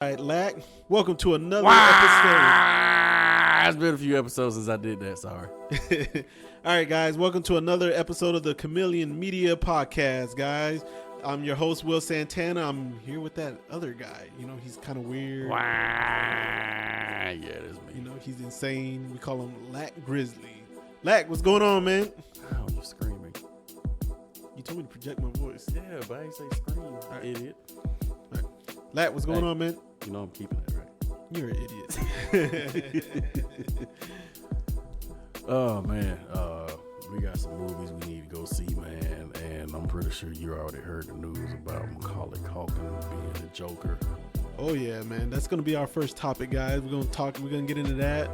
All right, Lack, welcome to another episode. It's been a few episodes since I did that. Sorry. All right, guys, welcome to another episode of the Chameleon Media Podcast, guys. I'm your host, Will Santana. I'm here with that other guy. You know, he's kind of weird. Yeah, that's me. You know, he's insane. We call him Lack Grizzly. Lack, what's going on, man? Oh, you're screaming. You told me to project my voice. Yeah, but I ain't say scream, right. idiot. All right. Lack, what's going on, man? You know I'm keeping that, right? You're an idiot. Oh, man. We got some movies we need to go see, man. And I'm pretty sure you already heard the news about Macaulay Culkin being the Joker. Oh yeah, man. That's gonna be our first topic, guys. We're gonna get into that.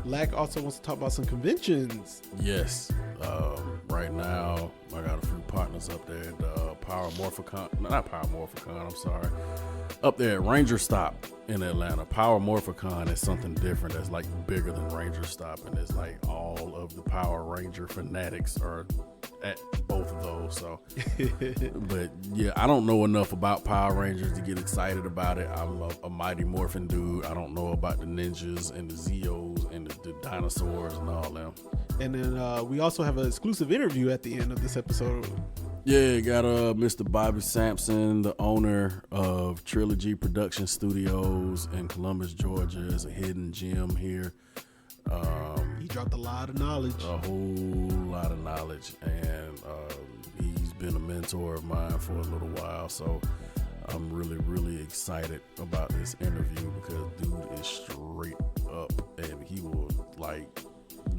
Lack also wants to talk about some conventions. Yes. Right now, I got a few partners up there at I'm sorry. Up there at Ranger Stop in Atlanta. Power Morphicon is something different that's like bigger than Ranger Stop, and it's like all of the Power Ranger fanatics are at both of those. So, but yeah, I don't know enough about Power Rangers to get excited about it. I'm a Mighty Morphin dude. I don't know about the ninjas and the Zeos and the dinosaurs and all them. And then we also have an exclusive interview at the end of this episode. Yeah, got Mr. Bobby Sampson, the owner of Trilogy Production Studios in Columbus, Georgia. Is a hidden gem here. He dropped a lot of knowledge. A whole lot of knowledge, and he's been a mentor of mine for a little while. So I'm really, really excited about this interview because dude is straight up, and he will like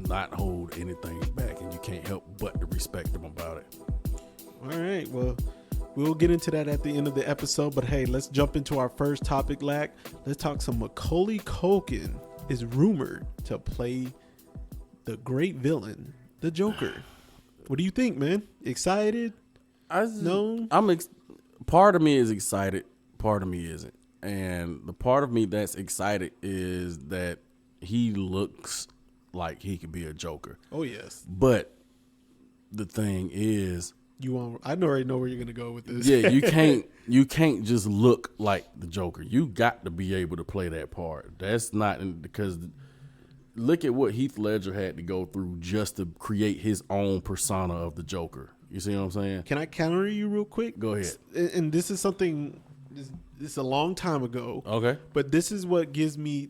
not hold anything back, and you can't help but to respect him about it. All right, well, we'll get into that at the end of the episode, but hey, let's jump into our first topic, Lack. Let's talk some Macaulay Culkin is rumored to play the great villain, the Joker. What do you think, man? Excited? No? Part of me is excited, part of me isn't. And the part of me that's excited is that he looks like he could be a Joker. Oh, yes. But the thing is, I already know where you're gonna go with this. Yeah, you can't just look like the Joker. You got to be able to play that part. That's not because look at what Heath Ledger had to go through just to create his own persona of the Joker. You see what I'm saying? Can I counter you real quick? Go ahead. And this is something. This is a long time ago. Okay. But this is what gives me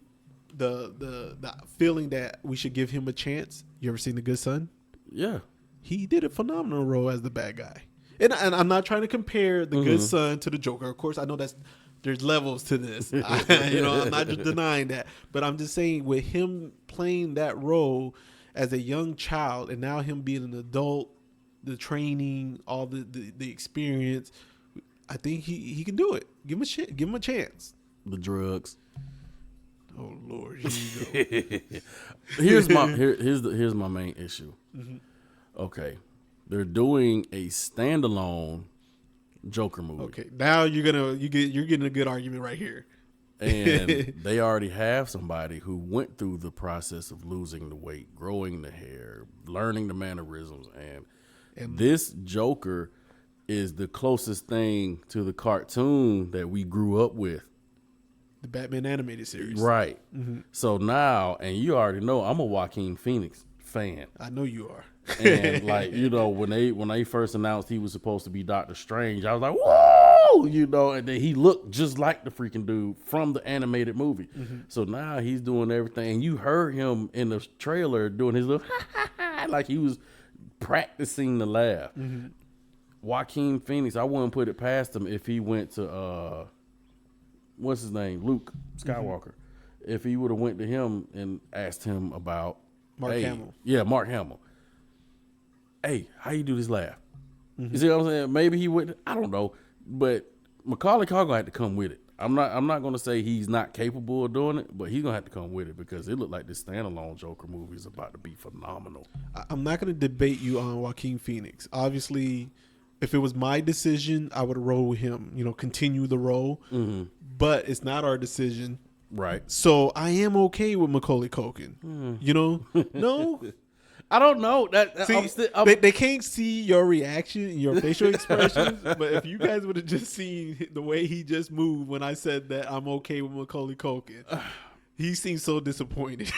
the feeling that we should give him a chance. You ever seen The Good Son? Yeah. He did a phenomenal role as the bad guy. And I'm not trying to compare The Good Son to the Joker. Of course, I know there's levels to this. I'm not just denying that. But I'm just saying with him playing that role as a young child and now him being an adult, the training, all the experience, I think he can do it. Give him a shit. Give him a chance. The drugs. Oh Lord, here you go. Here's my main issue. Mm-hmm. Okay, they're doing a standalone Joker movie. Okay, now you're getting a good argument right here. And they already have somebody who went through the process of losing the weight, growing the hair, learning the mannerisms, and this Joker is the closest thing to the cartoon that we grew up with. The Batman animated series. Right. Mm-hmm. So now, and you already know I'm a Joaquin Phoenix fan. I know you are. And like, when they first announced he was supposed to be Doctor Strange, I was like, whoa, and then he looked just like the freaking dude from the animated movie. Mm-hmm. So now he's doing everything. And you heard him in the trailer doing his little like he was practicing the laugh. Mm-hmm. Joaquin Phoenix, I wouldn't put it past him if he went to what's his name? Luke Skywalker. Mm-hmm. If he would have went to him and asked him about Mark Hamill. Yeah, Mark Hamill. Hey, how you do this laugh? Mm-hmm. You see what I'm saying? Maybe he would. I don't know, but Macaulay Culkin had to come with it. I'm not going to say he's not capable of doing it, but he's going to have to come with it because it looked like this standalone Joker movie is about to be phenomenal. I'm not going to debate you on Joaquin Phoenix. Obviously, if it was my decision, I would roll with him. Continue the role. Mm-hmm. But it's not our decision. Right. So I am okay with Macaulay Culkin. No? I don't know. See, they can't see your reaction and your facial expressions, but if you guys would have just seen the way he just moved when I said that I'm okay with Macaulay Culkin, he seemed so disappointed.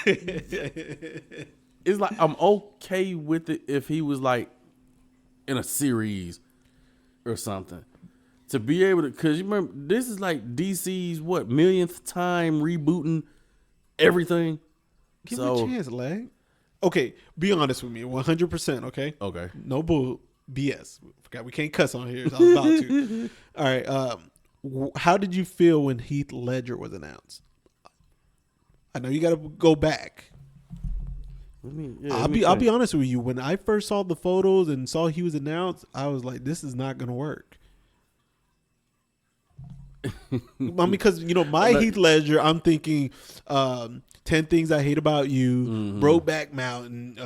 It's like I'm okay with it if he was like in a series or something. To be able to, because you remember, this is like DC's millionth time rebooting everything. Give him a chance, Lag. Okay, be honest with me, 100%. Okay. No bull BS. Forgot we can't cuss on here. So I was about to. All right. How did you feel when Heath Ledger was announced? I know you got to go back. I'll be honest with you. When I first saw the photos and saw he was announced, I was like, "This is not going to work." Because my Heath Ledger, I'm thinking 10 Things I Hate About You, Brokeback Mountain.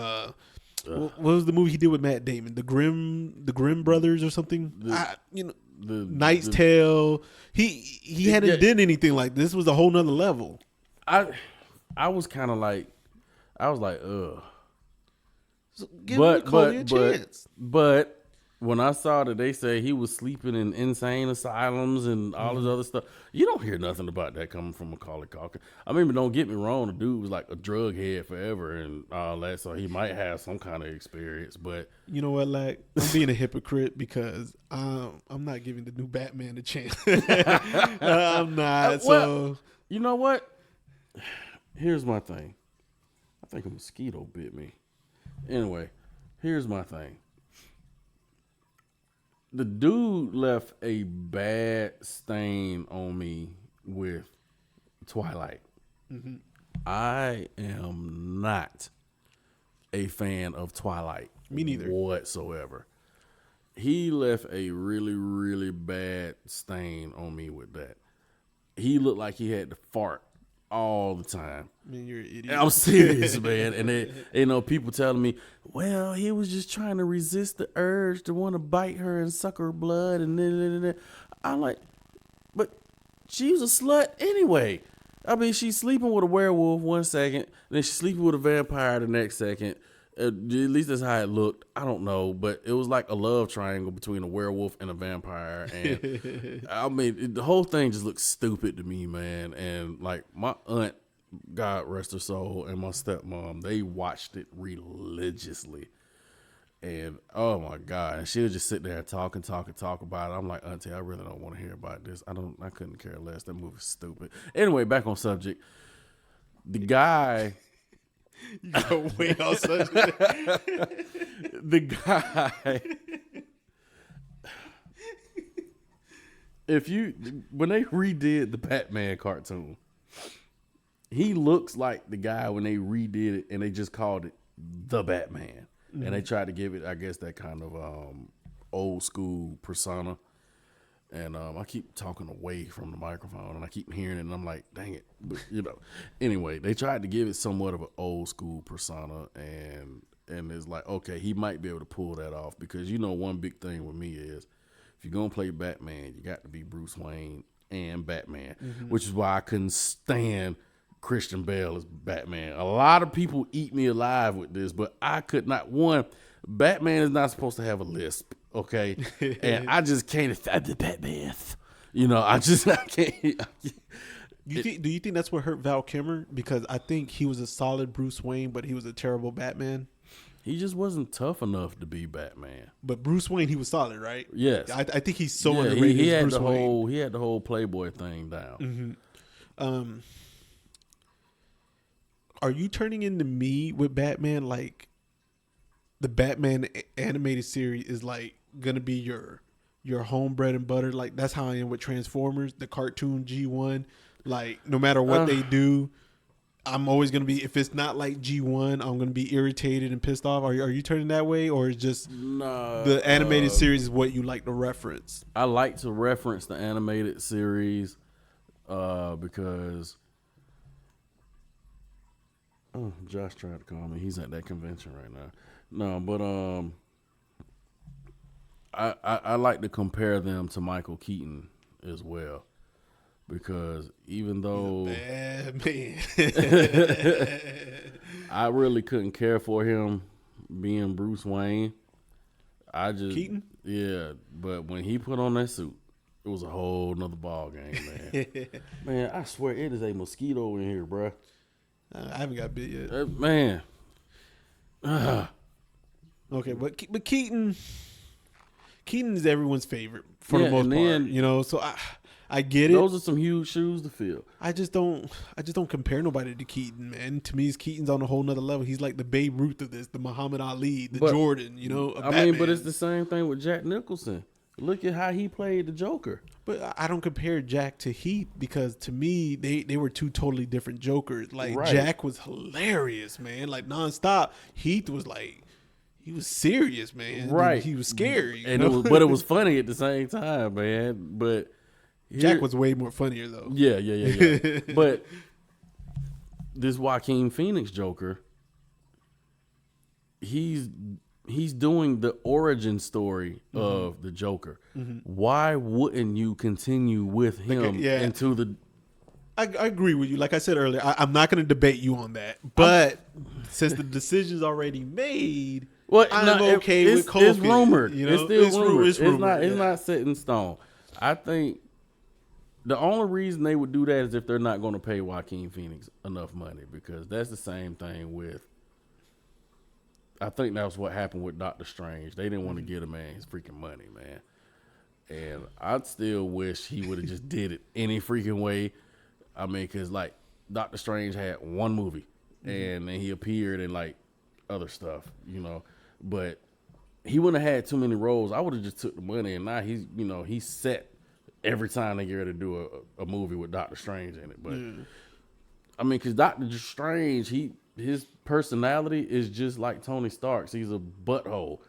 What was the movie he did with Matt Damon? The Grimm Brothers or something. Knight's Tale. He hadn't done anything like this. Was a whole nother level. I was kind of like, ugh. So give Macaulay a chance. But when I saw that they say he was sleeping in insane asylums and all this other stuff, you don't hear nothing about that coming from Macaulay Culkin. I mean, but don't get me wrong, the dude was like a drug head forever and all that, so he might have some kind of experience. But you know what, like, I'm being a hypocrite because I'm not giving the new Batman a chance. I'm not. Well, you know what? Here's my thing. I think a mosquito bit me. Anyway, here's my thing. The dude left a bad stain on me with Twilight. Mm-hmm. I am not a fan of Twilight. Me neither. Whatsoever. He left a really, really bad stain on me with that. He looked like he had to fart all the time. Man, you're an idiot. I'm serious, man. And people telling me, well, he was just trying to resist the urge to want to bite her and suck her blood. And I'm like, but she was a slut anyway. I mean, she's sleeping with a werewolf 1 second, then she's sleeping with a vampire the next second. At least that's how it looked. I don't know, but it was like a love triangle between a werewolf and a vampire. And I mean, the whole thing just looked stupid to me, man. And like my aunt, God rest her soul, and my stepmom, they watched it religiously. And oh my God, and she'll just sit there and talk about it. I'm like, Auntie, I really don't want to hear about this. I couldn't care less. That movie's stupid. Anyway, back on subject. The guy. You go way on subject. The guy. When they redid the Batman cartoon, he looks like the guy when they redid it and they just called it The Batman. Mm-hmm. And they tried to give it, I guess, that kind of old school persona. And I keep talking away from the microphone and I keep hearing it and I'm like, dang it. But, anyway, they tried to give it somewhat of an old school persona and it's like, okay, he might be able to pull that off because, one big thing with me is if you're going to play Batman, you got to be Bruce Wayne and Batman, which is why I couldn't stand Christian Bale as Batman. A lot of people eat me alive with this, but I could not. One, Batman is not supposed to have a lisp. Okay, and I just can't affect the Batman. I can't. Do you think that's what hurt Val Kilmer? Because I think he was a solid Bruce Wayne, but he was a terrible Batman. He just wasn't tough enough to be Batman. But Bruce Wayne, he was solid, right? Yes, I think he's so underrated. He had Bruce Wayne. He had the whole Playboy thing down. Mm-hmm. Are you turning into me with Batman? Like the Batman animated series is like gonna be your home bread and butter. Like that's how I am with Transformers, the cartoon G1. Like no matter what they do, I'm always gonna be. If it's not like G1, I'm gonna be irritated and pissed off. Are you turning that way, or is just the animated series is what you like to reference? I like to reference the animated series because Josh tried to call me. He's at that convention right now. No, but I like to compare them to Michael Keaton as well. Because even though bad man. I really couldn't care for him being Bruce Wayne. Keaton? Yeah, but when he put on that suit, it was a whole nother ball game, man. Man, I swear it is a mosquito in here, bro. I haven't got bit yet. Man. Okay, but Keaton is everyone's favorite for the most part. You know, so I get it. Those are some huge shoes to fill. I just don't compare nobody to Keaton, man. To me, Keaton's on a whole nother level. He's like the Babe Ruth of this, the Muhammad Ali, the Jordan, you know. But it's the same thing with Jack Nicholson. Look at how he played the Joker. But I don't compare Jack to Heath because to me, they were two totally different Jokers. Like Jack was hilarious, man, like nonstop. Heath was like, he was serious, man. Right. He was scary. But it was funny at the same time, man. But Jack was way more funnier though. Yeah. But this Joaquin Phoenix Joker, he's doing the origin story of the Joker. Why wouldn't you continue with him into the... I agree with you. Like I said earlier, I'm not going to debate you on that. But since the decision's already made, I'm okay with Kofi. It's rumored. You know? It's still rumored. It's rumored. It's not set in stone. I think the only reason they would do that is if they're not going to pay Joaquin Phoenix enough money, because that's the same thing with... I think that was what happened with Doctor Strange. They didn't want to give a man his freaking money, man. And I still wish he would have just did it any freaking way. I mean, because, like, Doctor Strange had one movie, and then he appeared in, like, other stuff, you know. But he wouldn't have had too many roles. I would have just took the money, and now he's set every time they get ready to do a movie with Doctor Strange in it. But, I mean, because Doctor Strange, his personality is just like Tony Stark's. He's a butthole.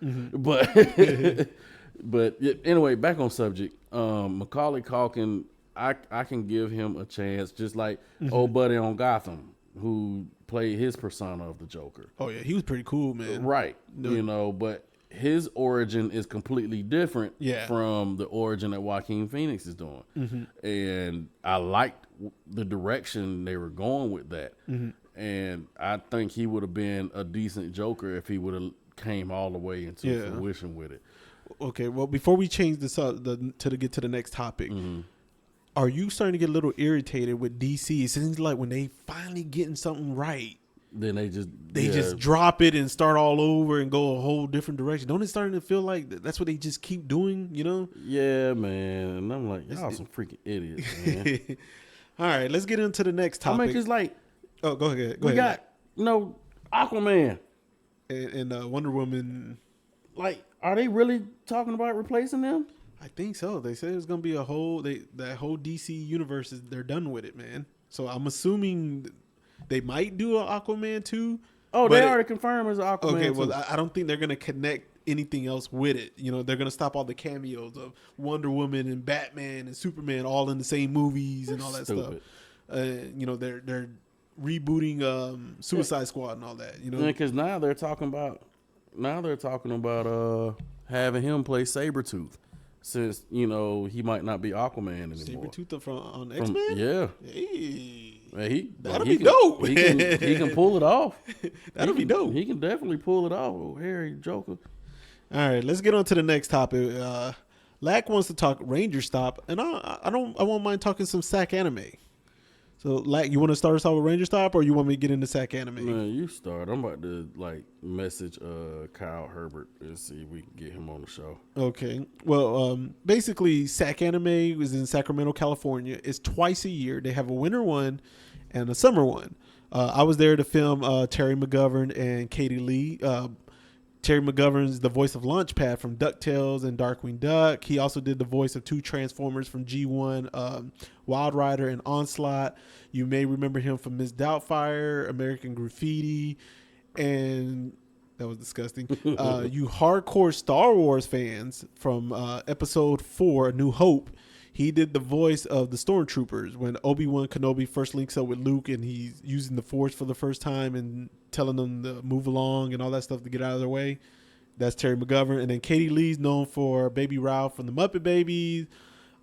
But anyway, back on subject. Macaulay Culkin, I can give him a chance, just like old buddy on Gotham, who played his persona of the Joker. Oh yeah, he was pretty cool, man. Right. No. You know, but his origin is completely different from the origin that Joaquin Phoenix is doing. And I liked the direction they were going with that. And I think he would have been a decent Joker if he would have came all the way into fruition with it. Okay, well, before we change this up to get to the next topic, are you starting to get a little irritated with DC? It seems like when they finally getting something right, then they just drop it and start all over and go a whole different direction. Don't it starting to feel like that's what they just keep doing, you know? Yeah, man. And I'm like, y'all some freaking idiots, man. All right, let's get into the next topic. I mean, it's like... Oh, go ahead. We got, Aquaman. And Wonder Woman. Like, are they really talking about replacing them? I think so. They said it's going to be that whole DC universe, they're done with it, man. So I'm assuming they might do an Aquaman 2. Oh, they already confirmed as Aquaman 2. Okay, well, I don't think they're going to connect anything else with it. You know, they're going to stop all the cameos of Wonder Woman and Batman and Superman all in the same movies and all that stuff. You know, they're rebooting Suicide Squad and all that, you know, because now they're talking about having him play Sabretooth, since he might not be Aquaman anymore. Sabretooth on X-Men? Yeah. Hey, man, that'll be dope. He can pull it off. That'll be dope. He can definitely pull it off. Oh, Harry Joker. All right, let's get on to the next topic. Lack wants to talk Ranger Stop, and I won't mind talking some SAC anime. So, Lack, you want to start us off with Ranger Stop, or you want me to get into SAC anime? Man, you start. I'm about to message Kyle Herbert and see if we can get him on the show. Okay. Well, basically, SAC anime was in Sacramento, California. It's twice a year. They have a winter one and a summer one. I was there to film Terry McGovern and Katie Lee. Terry McGovern's the voice of Launchpad from DuckTales and Darkwing Duck. He also did the voice of two Transformers from G1, Wild Rider and Onslaught. You may remember him from Miss Doubtfire, American Graffiti, and that was disgusting. You hardcore Star Wars fans from Episode 4, A New Hope. He did the voice of the Stormtroopers when Obi-Wan Kenobi first links up with Luke and he's using the Force for the first time and telling them to move along and all that stuff to get out of their way. That's Terry McGovern. And then Katie Lee's known for Baby Ralph from the Muppet Babies,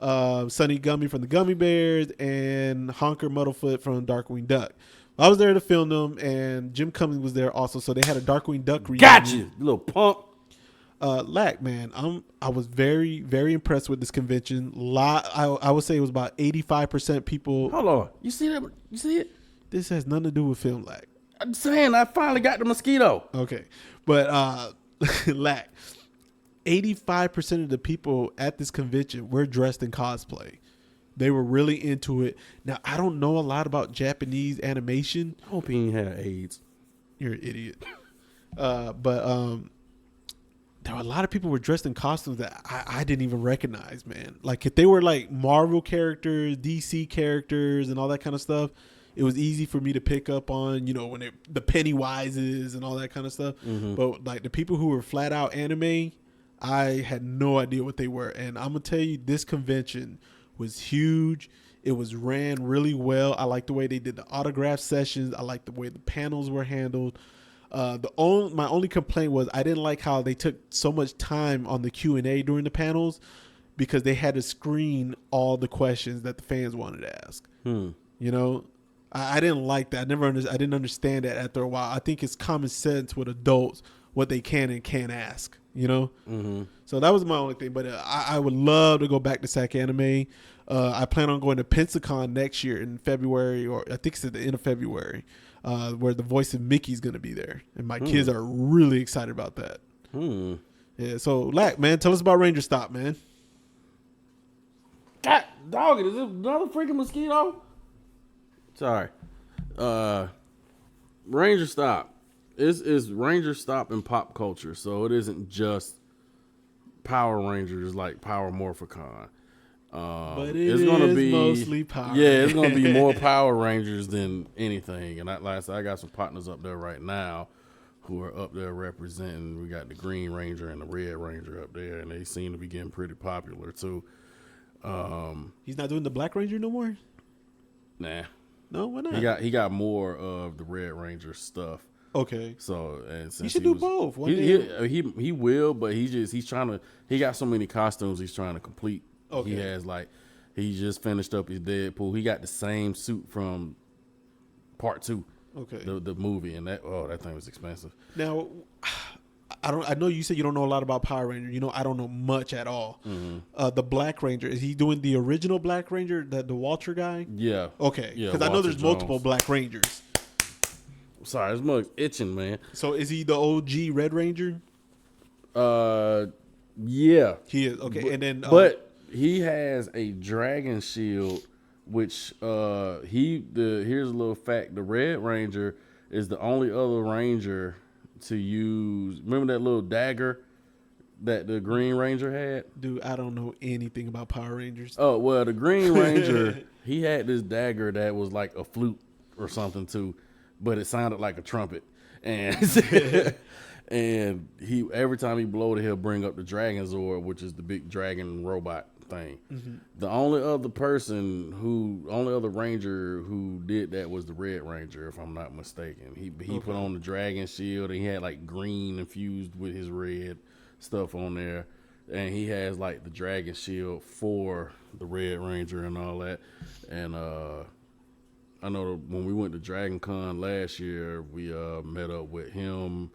Sonny Gummy from the Gummy Bears, and Honker Muddlefoot from Darkwing Duck. I was there to film them, and Jim Cummings was there also. So they had a Darkwing Duck reunion. Got you little punk. Lack, man, I was very, very impressed with this convention. I would say it was about 85% people. Hold on, you see that? You see it? This has nothing to do with film, Lack. I'm saying I finally got the mosquito. Okay, but Lack, 85% of the people at this convention were dressed in cosplay. They were really into it. Now, I don't know a lot about Japanese animation. I hope he ain't had AIDS. You're an idiot. But there were a lot of people were dressed in costumes that I didn't even recognize, man. Like if they were like Marvel characters, DC characters, and all that kind of stuff, it was easy for me to pick up on, you know, when the Pennywises and all that kind of stuff. Mm-hmm. But like the people who were flat out anime, I had no idea what they were. And I'm going to tell you, this convention was huge. It was ran really well. I liked the way they did the autograph sessions. I liked the way the panels were handled. My only complaint was I didn't like how they took so much time on the Q&A during the panels because they had to screen all the questions that the fans wanted to ask. You know, I didn't like that. I didn't understand that after a while. I think it's common sense with adults what they can and can't ask, you know? Mm-hmm. So that was my only thing. But I would love to go back to SAC Anime. I plan on going to Pensacon next year in February, or I think it's at the end of February, where the voice of Mickey's going to be there. And my kids are really excited about that. Yeah, so, Lack, man, tell us about Ranger Stop, man. God, dog, is this another freaking mosquito? Sorry. Ranger Stop. It's Ranger Stop in pop culture, so it isn't just Power Rangers like Power Morphicon. But it's going to be mostly Power. Yeah, it's going to be more Power Rangers than anything. And I got some partners up there right now who are up there representing. We got the Green Ranger and the Red Ranger up there, and they seem to be getting pretty popular too. He's not doing the Black Ranger no more? Nah. No, why not? He got more of the Red Ranger stuff. Okay. So and since he should do both. He will, but he's trying to. He got so many costumes he's trying to complete. Okay. He has he just finished up his Deadpool. He got the same suit from Part 2. Okay. The movie, and that thing was expensive. Now, I know you said you don't know a lot about Power Ranger. You know I don't know much at all. Mm-hmm. The Black Ranger, is he doing the original Black Ranger, the Walter guy? Yeah. Okay. Because I know there's multiple Black Rangers. Sorry, this mug's itching, man. So is he the OG Red Ranger? Yeah. He is. Okay, and then but he has a dragon shield, which here's a little fact: the Red Ranger is the only other Ranger to use. Remember that little dagger that the Green Ranger had? Dude, I don't know anything about Power Rangers. Oh well, the Green Ranger he had this dagger that was like a flute or something too. But it sounded like a trumpet, and and he every time he blowed it, he'll bring up the Dragon Zord, which is the big dragon robot thing. Mm-hmm. The only other Ranger who did that was the Red Ranger, if I'm not mistaken. He put on the dragon shield, and he had like green infused with his red stuff on there, and he has like the dragon shield for the Red Ranger and all that, and I know when we went to Dragon Con last year, we met up with him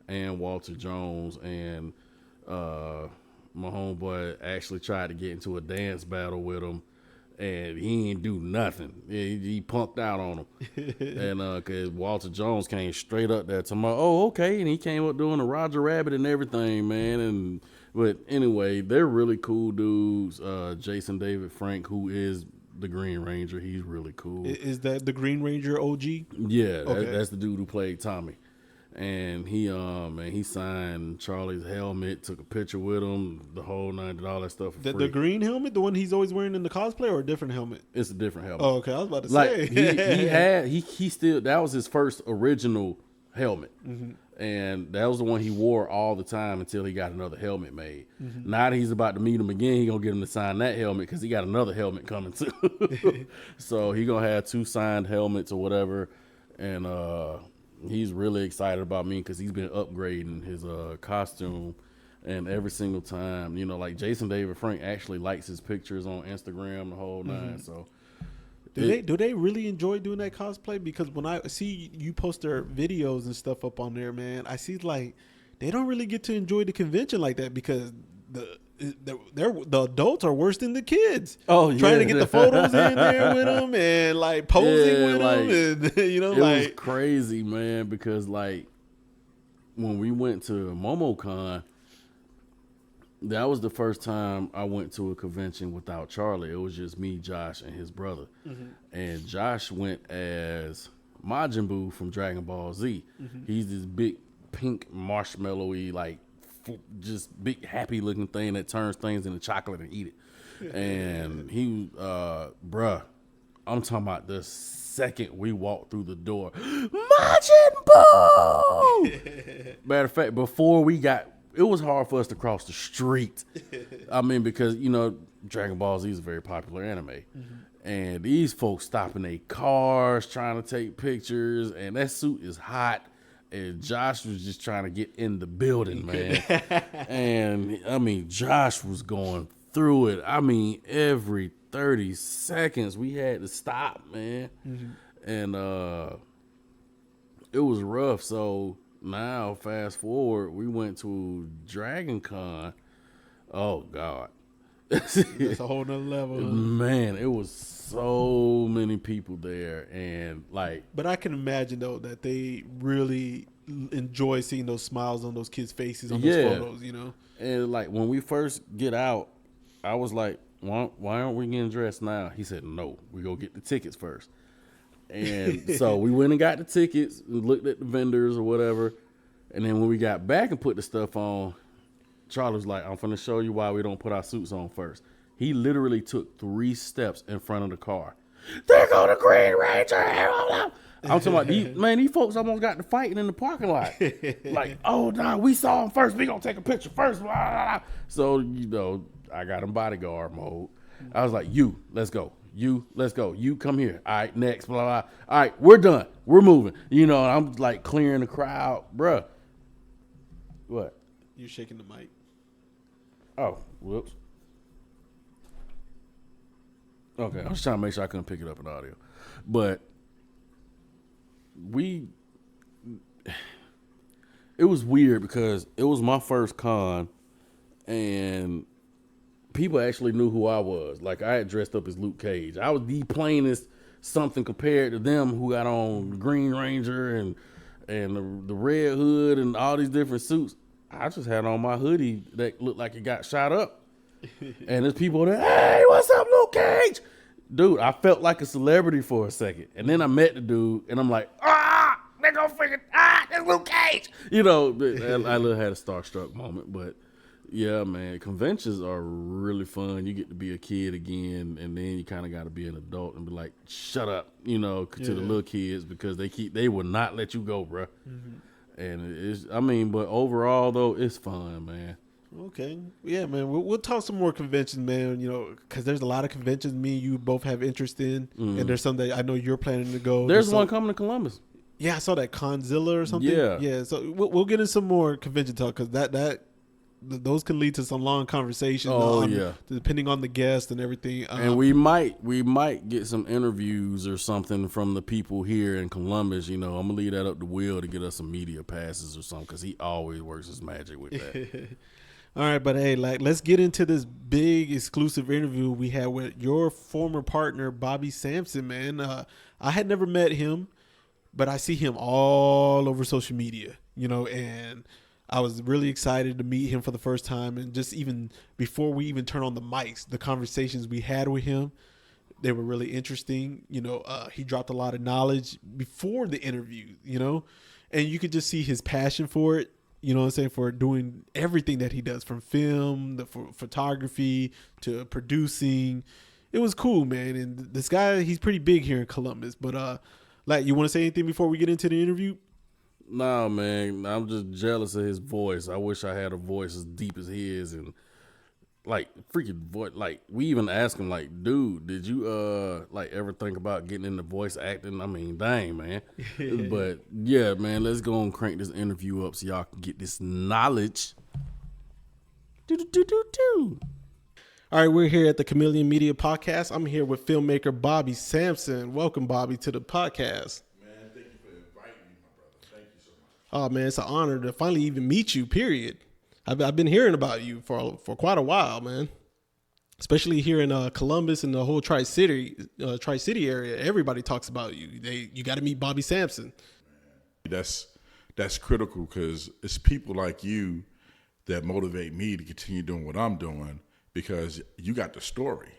and Walter Jones, and my homeboy actually tried to get into a dance battle with him, and he ain't do nothing. He punked out on him. And because Walter Jones came straight up there to my, oh, okay, and he came up doing the Roger Rabbit and everything, man. But anyway, they're really cool dudes. Jason David Frank, who is the Green Ranger, he's really cool. Is that the Green Ranger OG? Yeah, that's the dude who played Tommy. And he signed Charlie's helmet, took a picture with him, the whole $90 all that stuff. For free. The green helmet, the one he's always wearing in the cosplay, or a different helmet? It's a different helmet. Oh, okay. I was about to say. He still, that was his first original helmet. Mm-hmm. And that was the one he wore all the time until he got another helmet made. Mm-hmm. Now that he's about to meet him again, he gonna get him to sign that helmet because he got another helmet coming too. So he gonna have 2 signed helmets or whatever. And he's really excited about me because he's been upgrading his costume. And every single time, like Jason David Frank actually likes his pictures on Instagram, the whole nine. Mm-hmm. So Do they really enjoy doing that cosplay? Because when I see you post their videos and stuff up on there, man, I see like they don't really get to enjoy the convention like that because the adults are worse than the kids. Oh, yeah. Trying to get the photos in there with them and like posing with them, and it was crazy, man. Because like when we went to MomoCon, that was the first time I went to a convention without Charlie. It was just me, Josh, and his brother. Mm-hmm. And Josh went as Majin Buu from Dragon Ball Z. Mm-hmm. He's this big pink marshmallowy, like just big happy looking thing that turns things into chocolate and eat it. And he, bruh, I'm talking about the second we walked through the door, Majin Buu! Matter of fact, before we got, it was hard for us to cross the street. I mean, because, you know, Dragon Ball Z is a very popular anime. Mm-hmm. And these folks stopping their cars, trying to take pictures, and that suit is hot. And Josh was just trying to get in the building, man. And, I mean, Josh was going through it. I mean, every 30 seconds we had to stop, man. Mm-hmm. And it was rough. So now, fast forward, we went to Dragon Con. Oh, God. That's a whole nother level. Huh? Man, it was so many people there, and like. But I can imagine though that they really enjoy seeing those smiles on those kids' faces on those photos. You know, and like when we first get out, I was like, "Why aren't we getting dressed now?" He said, "No, we go get the tickets first." And so we went and got the tickets, and looked at the vendors or whatever, and then when we got back and put the stuff on, Charlie was like, I'm finna show you why we don't put our suits on first. He literally took 3 steps in front of the car. There go the Green Ranger. I'm talking about, these folks almost got to fighting in the parking lot. Like, oh, no, we saw him first. We gonna take a picture first. Blah, blah, blah. So, you know, I got him bodyguard mode. I was like, you, let's go. You, let's go. You, come here. All right, next, blah, blah. All right, we're done. We're moving. You know, and I'm like clearing the crowd. Bruh. What? You're shaking the mic. Oh, whoops. Okay, I was trying to make sure I couldn't pick it up in audio. But it was weird because it was my first con and people actually knew who I was. Like, I had dressed up as Luke Cage. I was the plainest something compared to them who got on Green Ranger and the red hood and all these different suits. I just had on my hoodie that looked like it got shot up. And there's people there, hey, what's up, Luke Cage? Dude, I felt like a celebrity for a second. And then I met the dude, and I'm like, they gonna freaking, that's Luke Cage. You know, I had a starstruck moment. But, yeah, man, conventions are really fun. You get to be a kid again, and then you kind of got to be an adult and be like, shut up, you know, to the little kids because they will not let you go, bro. Mm-hmm. And but overall though, it's fun, man. Okay, yeah, man. We'll talk some more conventions, man. You know, because there's a lot of conventions me and you both have interest in, and there's some that I know you're planning to go. There's one coming to Columbus. Yeah, I saw that Conzilla or something. Yeah. So we'll get into some more convention talk because those can lead to some long conversations. Depending on the guest and everything. And we might get some interviews or something from the people here in Columbus. You know, I'm gonna leave that up to Will to get us some media passes or something because he always works his magic with that. All right, but hey, let's get into this big exclusive interview we had with your former partner Bobby Sampson, man. I had never met him, but I see him all over social media. You know, and I was really excited to meet him for the first time, and just even before we even turn on the mics, the conversations we had with him, they were really interesting. You know, he dropped a lot of knowledge before the interview, you know, and you could just see his passion for it, you know what I'm saying, for doing everything that he does, from film, photography to producing. It was cool, man. And this guy, he's pretty big here in Columbus. But, you want to say anything before we get into the interview? Nah, man, I'm just jealous of his voice. I wish I had a voice as deep as his, and like freaking voice. Like, we even asked him, like, dude, did you ever think about getting into voice acting? I mean, dang, man. But yeah, man, let's go and crank this interview up so y'all can get this knowledge. Do. All right, we're here at the Chameleon Media Podcast. I'm here with filmmaker Bobby Sampson. Welcome, Bobby, to the podcast. Man, thank you for inviting me, my brother. Thank you so much. Oh, man, it's an honor to finally even meet you, period. I've been hearing about you for quite a while, man. Especially here in Columbus and the whole Tri-City area. Everybody talks about you. You got to meet Bobby Sampson. That's critical because it's people like you that motivate me to continue doing what I'm doing because you got the story.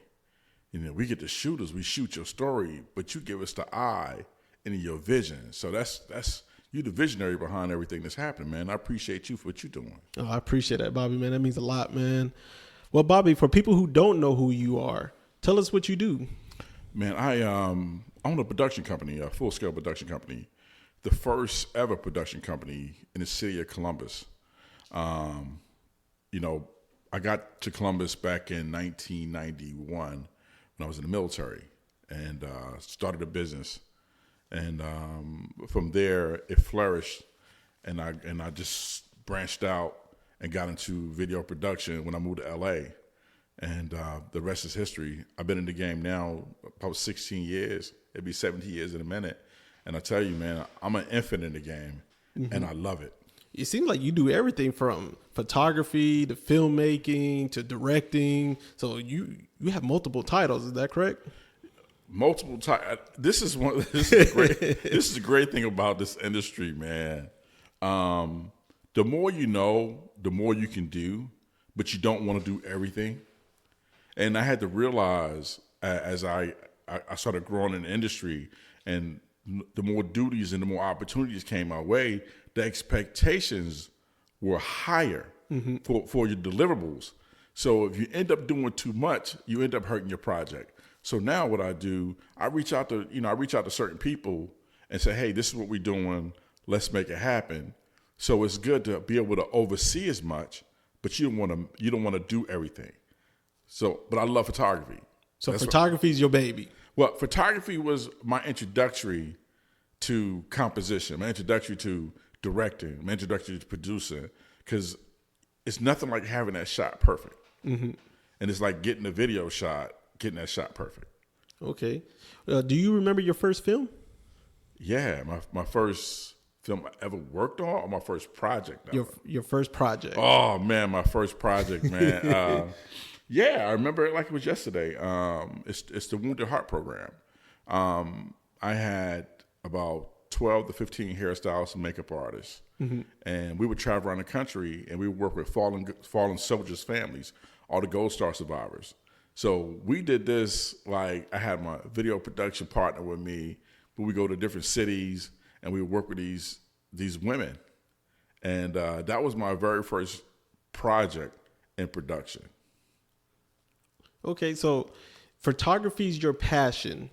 You know, we get the shooters, we shoot your story, but you give us the eye and your vision. So that's you the visionary behind everything that's happening, man. I appreciate you for what you're doing. Oh, I appreciate that, Bobby, man. That means a lot, man. Well, Bobby, for people who don't know who you are, tell us what you do. Man, I own a production company, a full-scale production company, the first ever production company in the city of Columbus. You know, I got to Columbus back in 1991 when I was in the military and started a business. And from there, it flourished, and I just branched out and got into video production when I moved to L.A. And the rest is history. I've been in the game now about 16 years. It'll be 17 years in a minute. And I tell you, man, I'm an infant in the game, and I love it. It seems like you do everything from photography to filmmaking to directing. So you have multiple titles. Is that correct? Multiple titles. This is a great thing about this industry, man. The more you know, the more you can do, but you don't want to do everything. And I had to realize as I started growing in the industry, and the more duties and the more opportunities came my way, the expectations were higher for your deliverables. So if you end up doing too much, you end up hurting your project. So now what I do, I reach out to certain people and say, hey, this is what we're doing. Let's make it happen. So it's good to be able to oversee as much, but you don't want to do everything. So, but I love photography. So photography is your baby. Well, photography was my introductory to composition, my introductory to directing, my introductory to producing, because it's nothing like having that shot perfect. And it's like getting that shot perfect. Okay. Do you remember your first film? Yeah, my first film I ever worked on, or my first project? Your first project. Oh, man, my first project, man. Yeah, I remember it like it was yesterday. It's the Wounded Heart program. I had about 12 to 15 hairstylists and makeup artists. And we would travel around the country, and we would work with fallen soldiers' families, all the Gold Star survivors. So we did this, like I had my video production partner with me, but we go to different cities, and we would work with these women. And that was my very first project in production. Okay, so photography is your passion,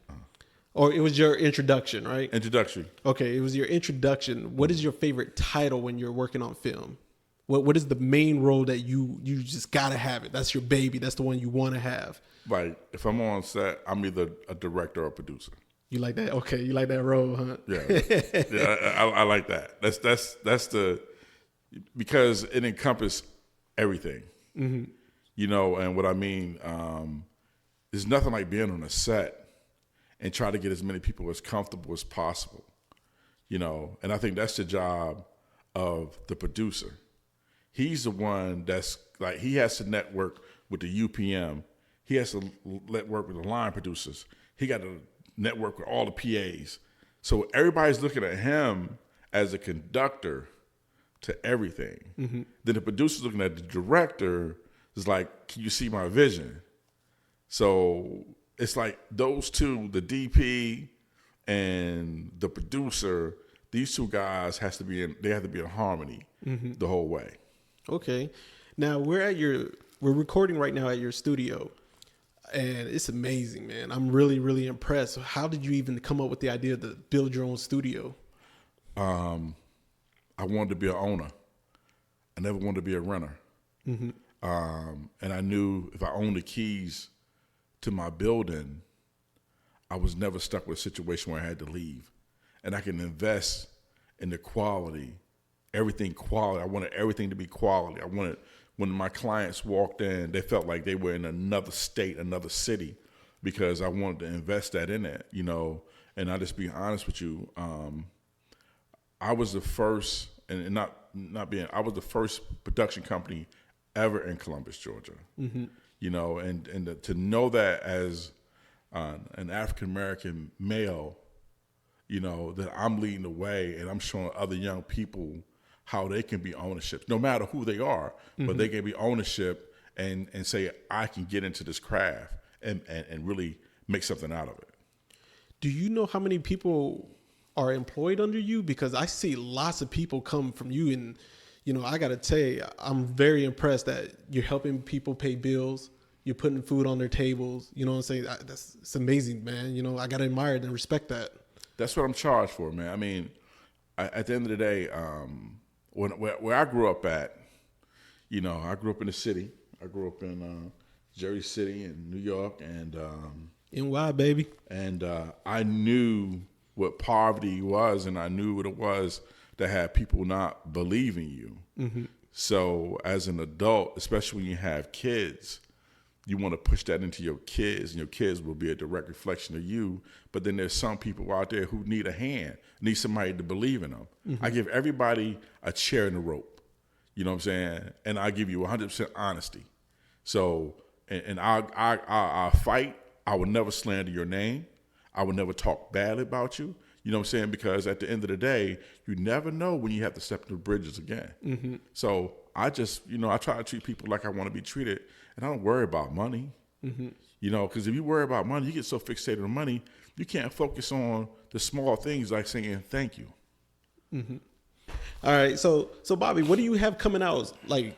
or it was your introduction, right? Introduction. Okay, it was your introduction. What is your favorite title when you're working on film? What is the main role that you just gotta have it? That's your baby. That's the one you want to have. Like if I'm on set, I'm either a director or a producer. You like that? Okay, you like that role, huh? Yeah, I like that. That's the because it encompasses everything. You know, and what I mean, there's nothing like being on a set and try to get as many people as comfortable as possible, you know, and I think that's the job of the producer. He's the one that's like, he has to network with the UPM. He has to network with the line producers. He got to network with all the PAs. So everybody's looking at him as a conductor to everything. Then the producer's looking at the director. It's like, can you see my vision? So it's like those two, the DP and the producer, these two guys have to be in harmony the whole way. Okay. Now we're recording right now at your studio, and it's amazing, man. I'm really, really impressed. How did you even come up with the idea to build your own studio? I wanted to be an owner. I never wanted to be a renter. And I knew if I owned the keys to my building, I was never stuck with a situation where I had to leave. And I can invest in the quality, everything quality. I wanted everything to be quality. I wanted when my clients walked in, they felt like they were in another state, another city, because I wanted to invest that in it, you know. And I'll just be honest with you, I was the first, and I was the first production company ever in Columbus, Georgia. Mm-hmm. You know, and to know that as an African American male, you know, that I'm leading the way and I'm showing other young people how they can be ownership, no matter who they are, but they can be ownership and say, I can get into this craft and really make something out of it. Do you know how many people are employed under you? Because I see lots of people come from you, and, you know, I got to tell you, I'm very impressed that you're helping people pay bills. You're putting food on their tables. You know what I'm saying? It's amazing, man. You know, I got to admire and respect that. That's what I'm charged for, man. I mean, at the end of the day, where I grew up at, you know, I grew up in the city. I grew up in Jersey City in New York, and NY, baby. And I knew what poverty was, and I knew what it was to have people not believe in you. Mm-hmm. So as an adult, especially when you have kids, you want to push that into your kids, and your kids will be a direct reflection of you. But then there's some people out there who need a hand, need somebody to believe in them. Mm-hmm. I give everybody a chair in the rope. You know what I'm saying? And I give you 100% honesty. So, and I'll fight. I will never slander your name. I will never talk badly about you. You know what I'm saying? Because at the end of the day, you never know when you have to step through bridges again. Mm-hmm. So I just, you know, I try to treat people like I want to be treated, and I don't worry about money. Mm-hmm. You know, because if you worry about money, you get so fixated on money, you can't focus on the small things like saying thank you. Mm-hmm. All right, so Bobby, what do you have coming out like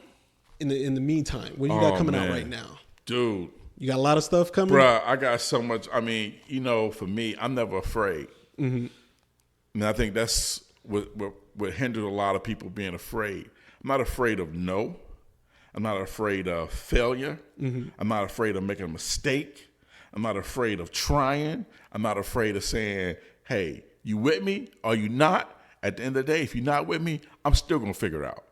in the meantime? What do you got coming out right now, dude? You got a lot of stuff coming, bruh. I got so much. I mean, you know, for me, I'm never afraid. Mm-hmm. And I think that's what hindered a lot of people being afraid. I'm not afraid of no. I'm not afraid of failure. Mm-hmm. I'm not afraid of making a mistake. I'm not afraid of trying. I'm not afraid of saying, hey, you with me? Are you not? At the end of the day, if you're not with me, I'm still going to figure it out.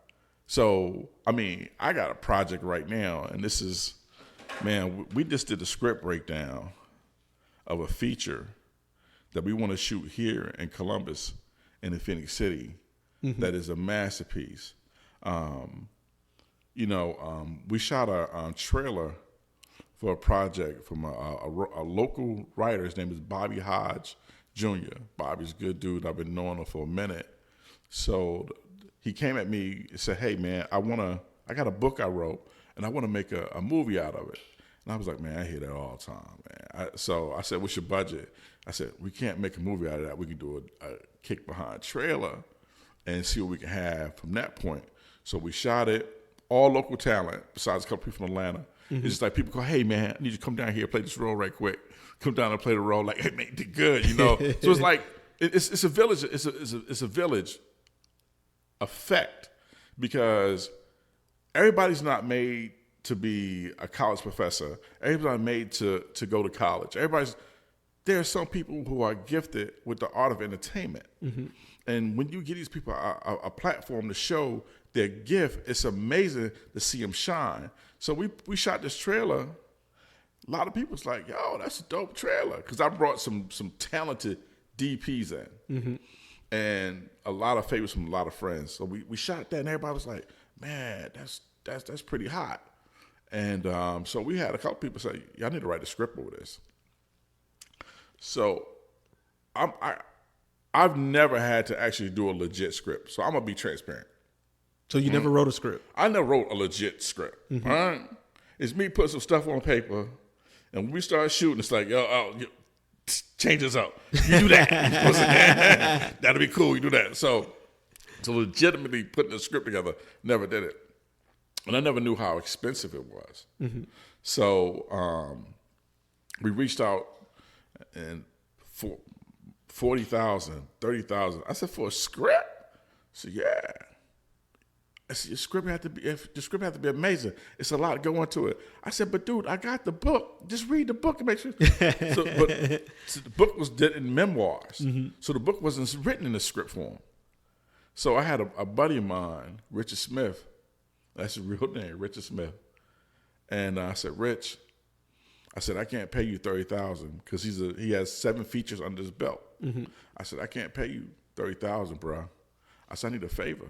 So, I mean, I got a project right now, and this is, man, we just did a script breakdown of a feature that we want to shoot here in Columbus and in Phoenix City. Mm-hmm. That is a masterpiece. We shot a trailer for a project from a local writer. His name is Bobby Hodge Jr. Bobby's a good dude. I've been knowing him for a minute. So he came at me and said, hey, man, I got a book I wrote, and I want to make a movie out of it. And I was like, man, I hear that all the time, man. So I said, what's your budget? I said, we can't make a movie out of that. We can do a kick behind trailer and see what we can have from that point. So we shot it, all local talent, besides a couple people from Atlanta. Mm-hmm. It's just like people go, hey, man, I need you to come down here, play this role right quick. Come down and play the role. Like, hey, man, did good, you know? So it's like, it's a village. It's a village effect, because everybody's not made to be a college professor. Everybody's not made to go to college. There are some people who are gifted with the art of entertainment. Mm-hmm. And when you give these people a platform to show their gift, it's amazing to see them shine. So we shot this trailer. A lot of people's like, yo, that's a dope trailer. Because I brought some talented DPs in. Mm-hmm. And a lot of favors from a lot of friends. So we shot that, and everybody was like, man, that's pretty hot. And so we had a couple people say, y'all need to write a script over this. So I've never had to actually do a legit script. So I'm going to be transparent. So you never wrote a script? I never wrote a legit script. Mm-hmm. All right? It's me putting some stuff on paper, and when we start shooting, it's like, yo, change this up. You do that. That'll be cool. You do that. So legitimately putting a script together, never did it. And I never knew how expensive it was. Mm-hmm. So we reached out and for $40,000, $30,000. I said, for a script? So yeah. I said, the script had to be amazing. It's a lot going to it. I said, but dude, I got the book. Just read the book and make sure. So the book was did in memoirs. Mm-hmm. So the book wasn't written in the script form. So I had a buddy of mine, Richard Smith, That's his real name, Richard Smith. And I said, Rich, I said, I can't pay you $30,000 because he has 7 features under his belt. Mm-hmm. I said, I can't pay you $30,000, bro. I said, I need a favor.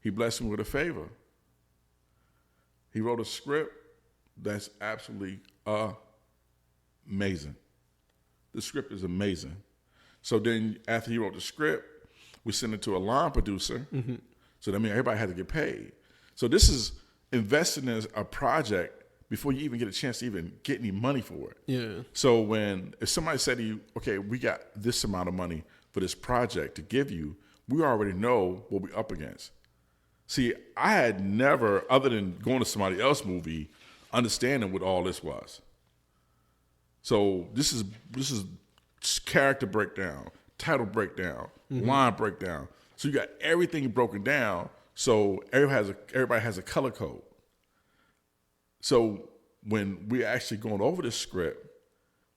He blessed me with a favor. He wrote a script that's absolutely amazing. The script is amazing. So then after he wrote the script, we sent it to a line producer. Mm-hmm. So that means everybody had to get paid. So this is investing in a project before you even get a chance to even get any money for it. Yeah. So if somebody said to you, okay, we got this amount of money for this project to give you, we already know what we're up against. See, I had never, other than going to somebody else's movie, understanding what all this was. So this is character breakdown, title breakdown, line breakdown. So you got everything broken down. So everybody has a color code. So when we're actually going over the script,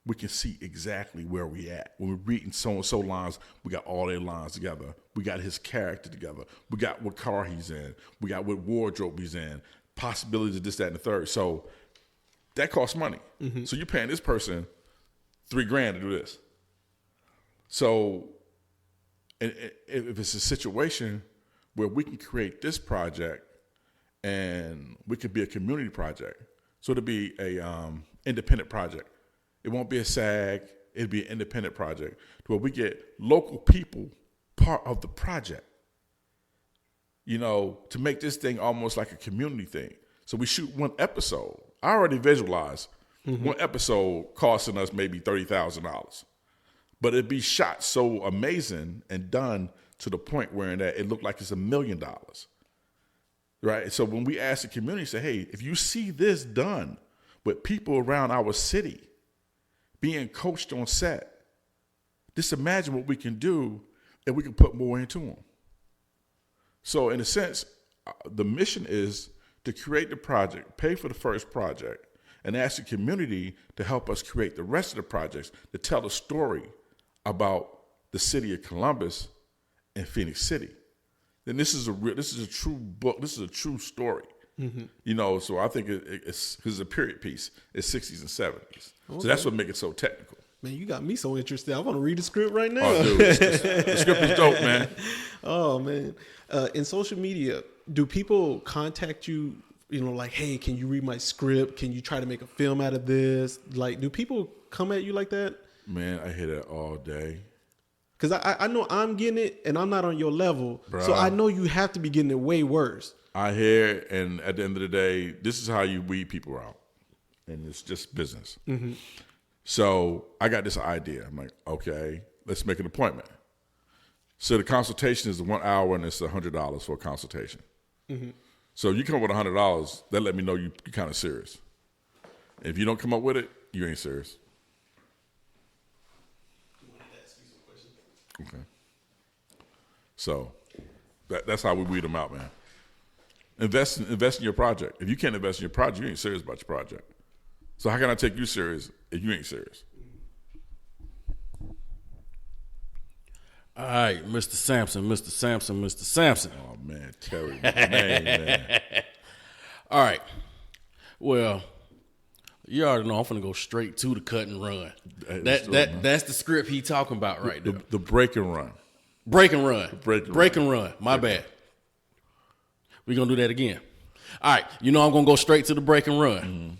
we can see exactly where we at. When we're reading so-and-so lines, we got all their lines together. We got his character together. We got what car he's in. We got what wardrobe he's in. Possibilities of this, that, and the third. So that costs money. Mm-hmm. So you're paying this person $3,000 to do this. So if it's a situation where we can create this project and we could be a community project. So it'll be a independent project. It won't be a SAG. It'll be an independent project where we get local people part of the project, to make this thing almost like a community thing. So we shoot one episode. I already visualized one episode costing us maybe $30,000. But it'd be shot so amazing and done to the point where it looked like it's $1 million. Right? So when we ask the community, say, hey, if you see this done with people around our city being coached on set, just imagine what we can do if we can put more into them. So in a sense, the mission is to create the project, pay for the first project, and ask the community to help us create the rest of the projects to tell a story about the city of Columbus and Phoenix City. Then this is a true book. This is a true story. Mm-hmm. So I think it's a period piece. It's 60s and 70s. Okay. So that's what makes it so technical. Man, you got me so interested. I want to read the script right now. Oh, dude, the script is dope, man. Oh, man. In social media, do people contact you, like, hey, can you read my script? Can you try to make a film out of this? Like, do people come at you like that? Man, I hear that all day. Because I know I'm getting it, and I'm not on your level. Bruh. So I know you have to be getting it way worse. I hear, and at the end of the day, this is how you weed people out. And it's just business. Mm-hmm. So I got this idea. I'm like, okay, let's make an appointment. So the consultation is 1 hour, and it's $100 for a consultation. Mm-hmm. So you come up with $100, that let me know you're kind of serious. If you don't come up with it, you ain't serious. Okay. So that's how we weed them out, man. Invest in your project. If you can't invest in your project, you ain't serious about your project. So how can I take you serious if you ain't serious? All right, Mr. Sampson. Oh, man, Terry, my name, man. All right. Well, you already know I'm finna go straight to the cut and run. That's the script he talking about right there. The break and run. Break and run. Break and run. My bad. We're going to do that again. All right. I'm going to go straight to the break and run. Mm-hmm.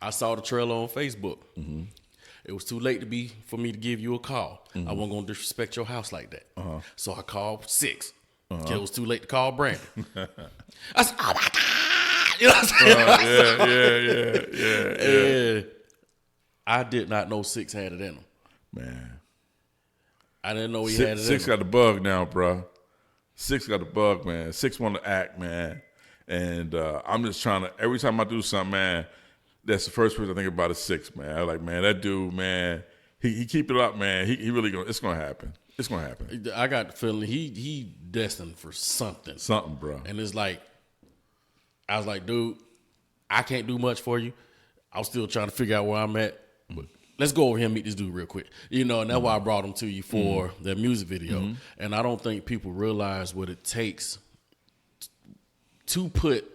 I saw the trailer on Facebook. Mm-hmm. It was too late for me to give you a call. Mm-hmm. I wasn't going to disrespect your house like that. Uh-huh. So I called 6. Uh-huh. It was too late to call Brandon. I said, oh, my God. You know what I'm saying? Yeah. I did not know 6 had it in him. Man. I didn't know he had it in him. 6 got the bug now, bro. 6 got the bug, man. 6 want to act, man. And I'm just trying to, every time I do something, man, that's the first person I think about is 6, man. I'm like, man, that dude, man, he keep it up, man. He really it's gonna happen. It's gonna happen. I got the feeling he destined for something. Something, bro. And it's like, I was like, dude, I can't do much for you. I was still trying to figure out where I'm at. But let's go over here and meet this dude real quick. And that's why I brought him to you for that music video. Mm-hmm. And I don't think people realize what it takes to put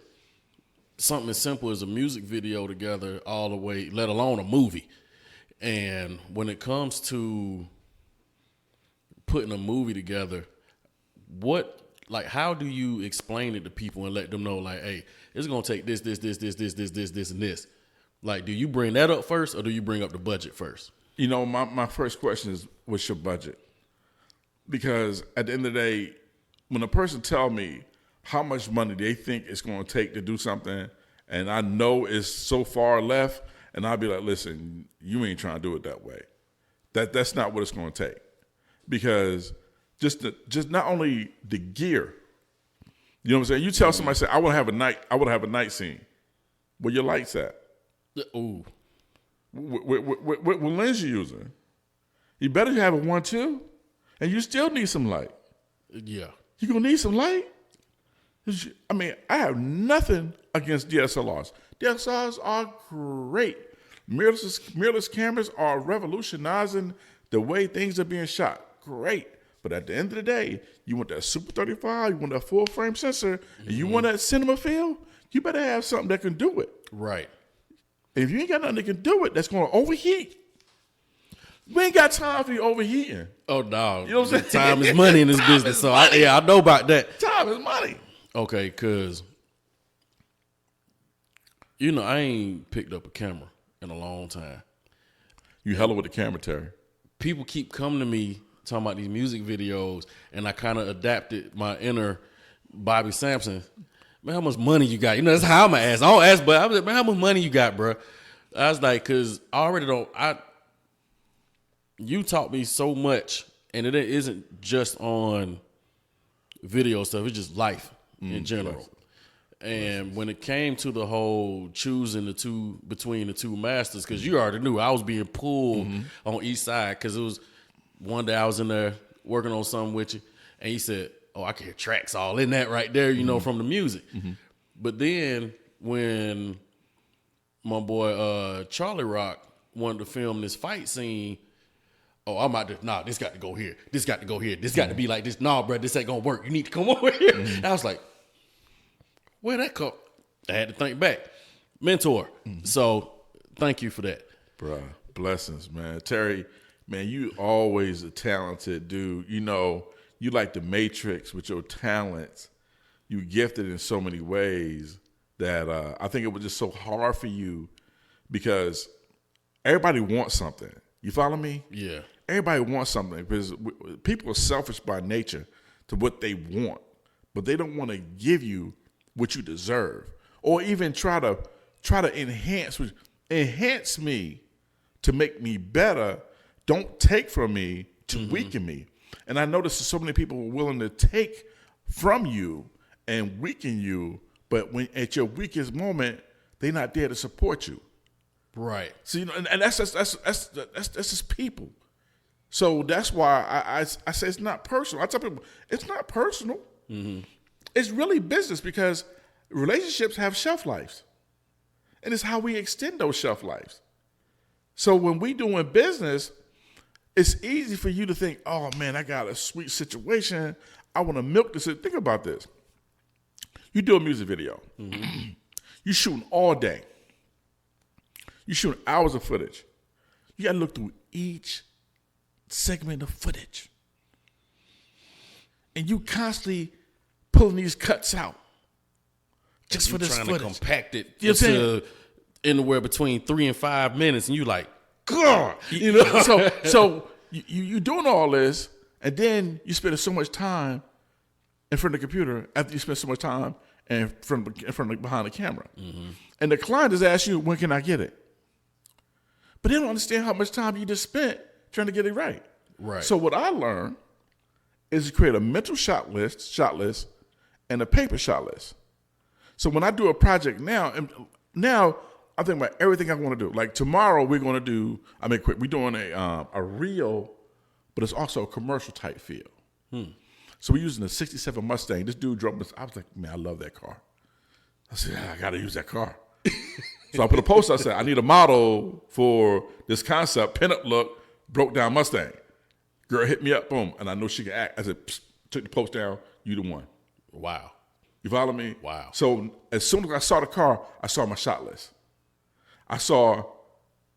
something as simple as a music video together all the way, let alone a movie. And when it comes to putting a movie together, how do you explain it to people and let them know, like, hey, it's gonna take this, and this? Like, do you bring that up first, or do you bring up the budget first? You know, my first question is, what's your budget? Because at the end of the day, when a person tell me how much money they think it's going to take to do something, and I know it's so far left, and I'll be like, listen, you ain't trying to do it that way. That's not what it's going to take. Because just not only the gear, you know what I'm saying? You tell somebody, say, I want to have a night scene. Where your lights at? Ooh. What lens you using? You better have a 1.2, and you still need some light. Yeah. You're going to need some light? I mean, I have nothing against DSLRs. DSLRs are great. Mirrorless cameras are revolutionizing the way things are being shot. Great. But at the end of the day, you want that Super 35, you want that full frame sensor, and you want that cinema feel, you better have something that can do it. Right. And if you ain't got nothing that can do it, that's going to overheat. We ain't got time for you overheating. Oh, no. You know what I'm saying? Time is money in this business. So, I know about that. Time is money. Okay, because, I ain't picked up a camera in a long time. You hella with the camera, Terry. People keep coming to me talking about these music videos, and I kind of adapted my inner Bobby Sampson. Man, how much money you got? That's how I'm going to ask. I don't ask, but I was like, man, how much money you got, bro? I was like, because I already don't, you taught me so much, and it isn't just on video stuff, it's just life in general. Yes. And when it came to the whole choosing between the two masters, because you already knew I was being pulled on each side, because it was one day I was in there working on something with you, and he said, oh, I can hear tracks all in that right there, from the music. But then when my boy Charlie Rock wanted to film this fight scene, oh, I'm out there, this got to go here. This got to go here. This got to be like this. Nah, bro, this ain't going to work. You need to come over here. And I was like, where that come? I had to think back. Mentor. So thank you for that. Bruh, blessings, man. Terry, man, you always a talented dude. You like the Matrix with your talents. You gifted in so many ways that I think it was just so hard for you because everybody wants something. You follow me? Yeah. Everybody wants something because people are selfish by nature to what they want, but they don't want to give you what you deserve, or even try to enhance me to make me better. Don't take from me to weaken me. And I notice so many people are willing to take from you and weaken you, but when at your weakest moment, they're not there to support you. Right. So and that's just people. So that's why I say it's not personal. I tell people it's not personal. It's really business because relationships have shelf lives, and it's how we extend those shelf lives. So when we doing business, it's easy for you to think, oh man, I got a sweet situation. I want to milk this. Think about this. You do a music video. You shooting all day. You shooting hours of footage. You got to look through each segment of footage. And you constantly pulling these cuts out just for this footage. Trying to compact it into anywhere between 3 and 5 minutes, and you like, God, So you doing all this, and then you spend so much time in front of the computer after you spend so much time in front of behind the camera, and the client just asks you, when can I get it? But they don't understand how much time you just spent trying to get it right. Right. So what I learned is to create a mental shot list, and a paper shot list. So when I do a project now I think about everything I want to do. Like tomorrow we're going to do, we're doing a reel, but it's also a commercial type feel. So we're using a 67 Mustang. This dude drove us. I was like, man, I love that car. I said, I got to use that car. So I put a post. I said, I need a model for this concept, pinup look, broke down Mustang. Girl hit me up, boom, and I know she can act. I said, took the post down. You the one. Wow. You follow me? Wow. So as soon as I saw the car, I saw my shot list. I saw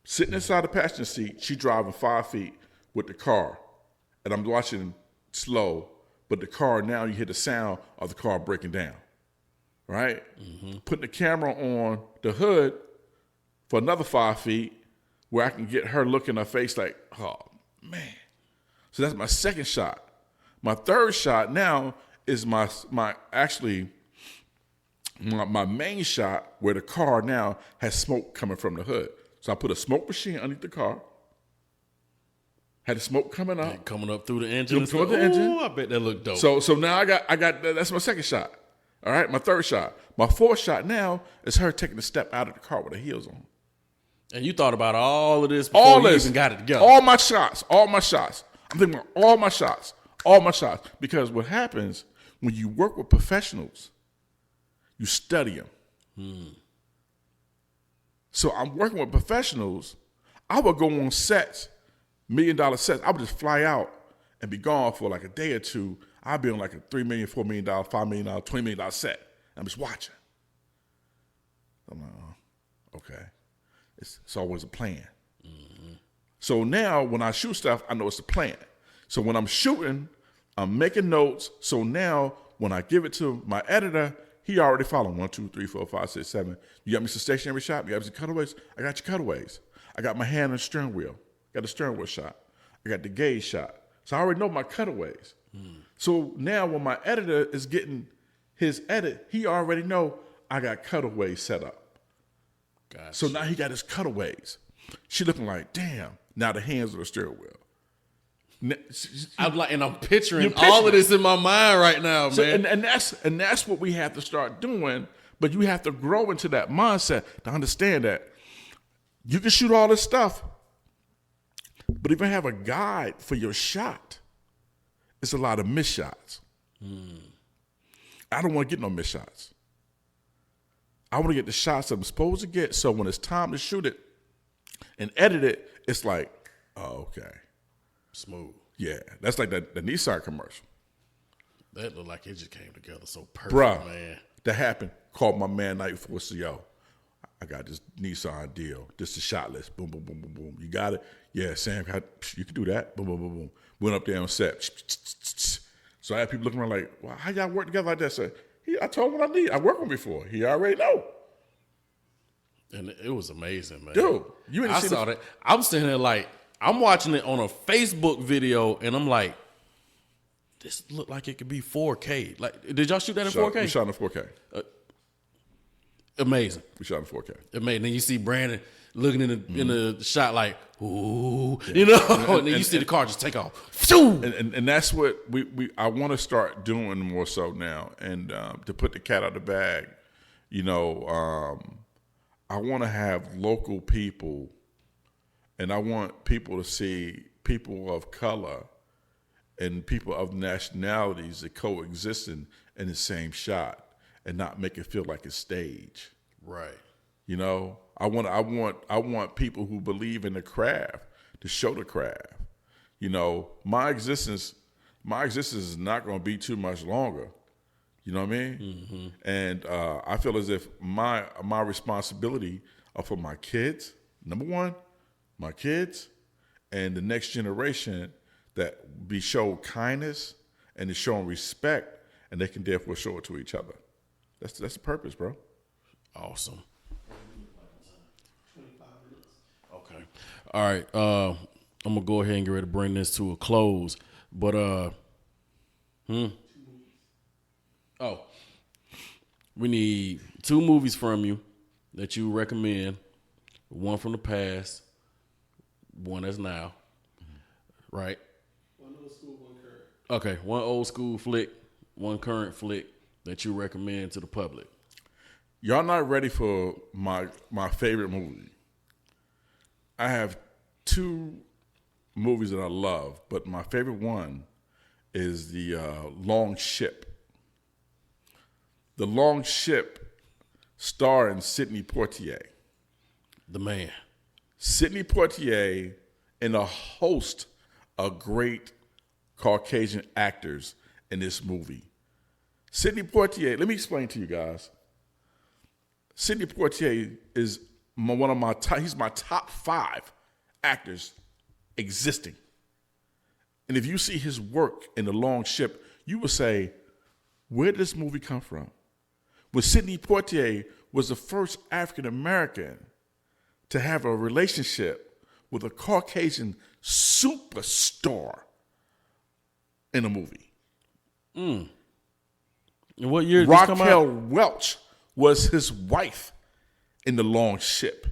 sitting inside the passenger seat, she driving 5 feet with the car. And I'm watching slow, but the car, now you hear the sound of the car breaking down. Right? Mm-hmm. Putting the camera on the hood for another 5 feet where I can get her look in her face like, oh, man. So that's my second shot. My third shot now is my main shot where the car now has smoke coming from the hood. So I put a smoke machine underneath the car. Had the smoke coming up. Coming up through the engine. Through the engine. I bet that looked dope. So now I got that's my second shot. All right, my third shot. My fourth shot now is her taking a step out of the car with her heels on. And you thought about all of this before you even got it together. All my shots. I'm thinking about all my shots. Because what happens when you work with professionals, you study them. So I'm working with professionals. I would go on sets, $1 million sets. I would just fly out and be gone for like a day or two. I'd be on like a $3 million, $4 million, $5 million, $20 million set. I'm just watching. I'm like, oh, okay. It's always a plan. Mm-hmm. So now when I shoot stuff, I know it's a plan. So when I'm shooting, I'm making notes. So now when I give it to my editor, he already followed 1, 2, 3, 4, 5, 6, 7. You got me some stationary shot? You got me some cutaways? I got your cutaways. I got my hand on the steering wheel. Got the steering wheel shot. I got the gauge shot. So I already know my cutaways. So now when my editor is getting his edit, he already know I got cutaways set up. Gotcha. So now he got his cutaways. She looking like, damn, now the hands on the steering wheel. I'm picturing all of this in my mind right now, man. And that's what we have to start doing. But you have to grow into that mindset to understand that you can shoot all this stuff, but if you have a guide for your shot, it's a lot of missed shots. I don't want to get no missed shots. I want to get the shots I'm supposed to get. So when it's time to shoot it and edit it, it's like, oh, okay. Smooth. Yeah, that's like the Nissan commercial. That looked like it just came together so perfect, man. That happened. Called my man night before, so yo, I got this Nissan deal. This is the shot list. Boom, boom, boom, boom, boom. You got it? Yeah, Sam, you can do that. Boom, boom, boom, boom. Went up there on set. So I had people looking around like, well, how y'all work together like that? I said, I told him what I need. I worked with him before. He already know. And it was amazing, man. Dude, I saw that. I'm sitting there like, I'm watching it on a Facebook video, and I'm like, this looked like it could be 4K. Like, did y'all shoot that in 4K? We shot in 4K. Amazing. We shot in 4K. Amazing. Then you see Brandon looking in the shot like, ooh, you know, and then you see the car just take off. And that's what I want to start doing more so now. And to put the cat out of the bag, you know, I want to have local people, and I want people to see people of color and people of nationalities that coexisting in the same shot and not make it feel like a stage. Right. You know, I want people who believe in the craft to show the craft. You know, my existence is not going to be too much longer. You know what I mean? Mm-hmm. And I feel as if my responsibility are for my kids. Number one, my kids, and the next generation that be shown kindness and is shown respect, and they can therefore show it to each other. That's the purpose, bro. Awesome. Okay. All right. I'm gonna go ahead and get ready to bring this to a close. But we need 2 movies from you that you recommend. One from the past, one that's now. Right? One old school, one current. Okay, one old school flick, one current flick that you recommend to the public. Y'all not ready for my favorite movie. I have 2 movies that I love, but my favorite one is The Long Ship. The Long Ship starring Sidney Poitier. The man. Sidney Poitier and a host of great Caucasian actors in this movie. Sidney Poitier, let me explain to you guys. Sidney Poitier is one of my top, he's my top 5 actors existing. And if you see his work in The Long Ship, you will say, where did this movie come from? When Sidney Poitier was the first African American to have a relationship with a Caucasian superstar in a movie. And what year did this come Raquel out? Welch was his wife in The Long Ship.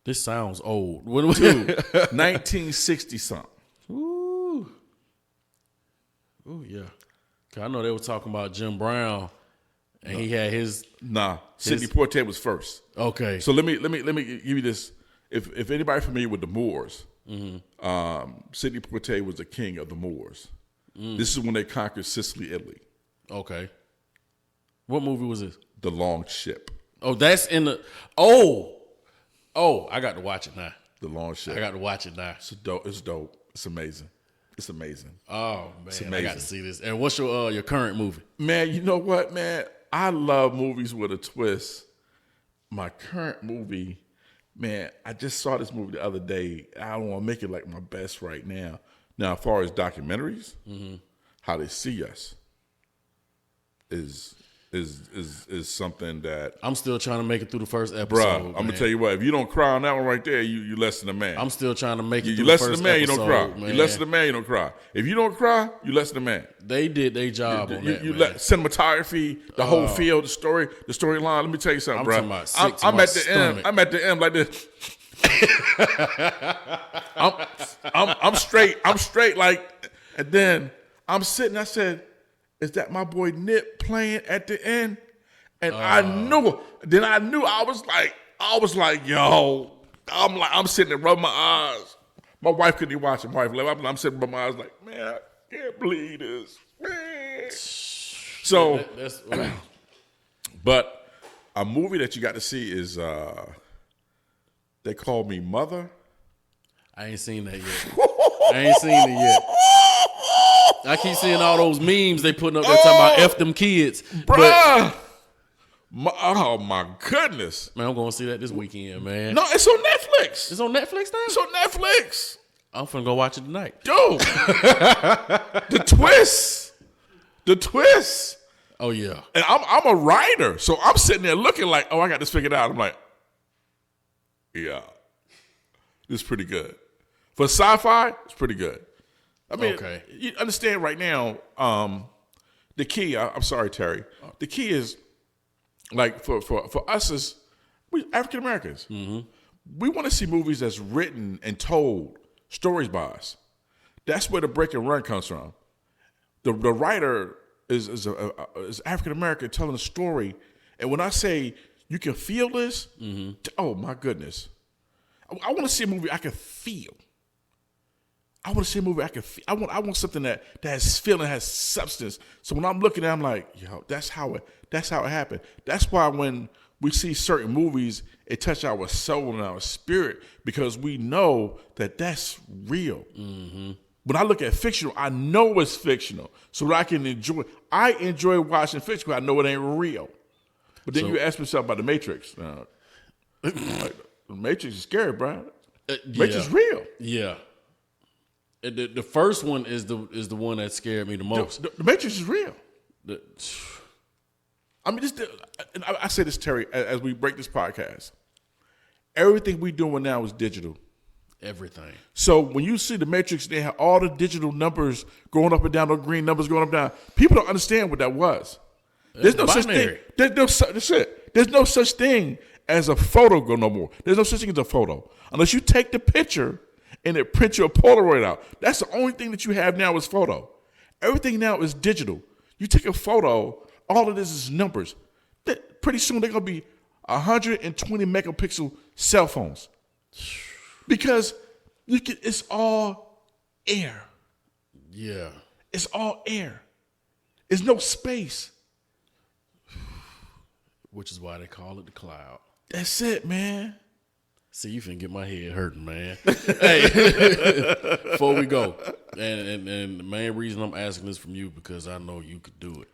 This sounds old. When was 1960 something. Ooh, yeah. 'Cause I know they were talking about Jim Brown, and he had his. Nah, Sidney Poitier was first. Okay. So let me give you this. If anybody familiar with the Moors, Sidney Poitier was the king of the Moors. This is when they conquered Sicily, Italy. Okay. What movie was this? The Long Ship. Oh, that's in the. Oh, I got to watch it now. The Long Ship. I got to watch it now. It's dope. It's dope. It's amazing. It's amazing. Oh man, I got to amazing. see this. And what's your current movie? Man, you know what, man? I love movies with a twist. My current movie, man, I just saw this movie the other day. I don't want to make it like my best right now. Now, as far as documentaries, how they see us is something that, I'm still trying to make it through the first episode. bruh, I'm gonna tell you what. If you don't cry on that one right there, you less than a man. I'm still trying to make it You through less the than a first man, episode. you don't cry. Man. You less than a man, you don't cry. If you don't cry, you less than a man. They did their job on that. You Man. let cinematography, the whole feel, the storyline. Let me tell you something, I'm bro. talking about sick to I'm my at the end. stomach. I'm at the end like this. I'm straight. I'm straight like, and then I'm sitting. I said, "Is that my boy Nip playing at the end?" And I knew. Then I knew. I was like, yo. I'm sitting there rubbing my eyes. My wife couldn't even watch it. My wife left. I'm sitting rubbing my eyes like, man, I can't believe this, man. So, That's but a movie that you got to see is They Call Me Mother. I ain't seen that yet. I ain't seen it yet. I keep seeing all those memes they putting up there talking about F them kids. Bruh. Oh my goodness. Man, I'm going to see that this weekend, man. No, it's on Netflix. It's on Netflix now? It's on Netflix. I'm finna go watch it tonight. Dude. The twist. The twist. Oh, yeah. And I'm a writer. So I'm sitting there looking like, oh, I got this figured out. I'm like, yeah. This is pretty good. For sci-fi, it's pretty good. I mean, Okay. You understand right now, the key, I'm sorry, Terry. The key is, like, for us as African Americans, we want to see movies that's written and told stories by us. That's where the break and run comes from. The writer is African American telling a story, and when I say you can feel this, oh my goodness, I want to see a movie I can feel. I want to see a movie I can feel. I want something that has feeling, has substance. So when I'm looking at it, I'm like, yo, that's how it happened. That's why when we see certain movies, it touch our soul and our spirit because we know that that's real. When I look at fictional, I know it's fictional, so that I can enjoy. I enjoy watching fiction because I know it ain't real. But then you ask me something about The Matrix. Like, The Matrix is scary, bro. Matrix is real. Yeah. The first one is the one that scared me the most. The Matrix is real. I mean, I say this, Terry, as we break this podcast. Everything we doing now is digital. Everything. So when you see The Matrix, they have all the digital numbers going up and down, those green numbers going up and down. People don't understand what that was. There's no such thing. There's no such thing as a photo go no more. There's no such thing as a photo. Unless you take the picture and it prints your Polaroid out. That's the only thing that you have now is photo. Everything now is digital. You take a photo, all of this is numbers. Pretty soon they're going to be 120 megapixel cell phones. Because it's all air. Yeah. It's all air. There's no space. Which is why they call it the cloud. That's it, man. See, you finna get my head hurting, man. Hey, before we go, and the main reason I'm asking this from you because I know you could do it.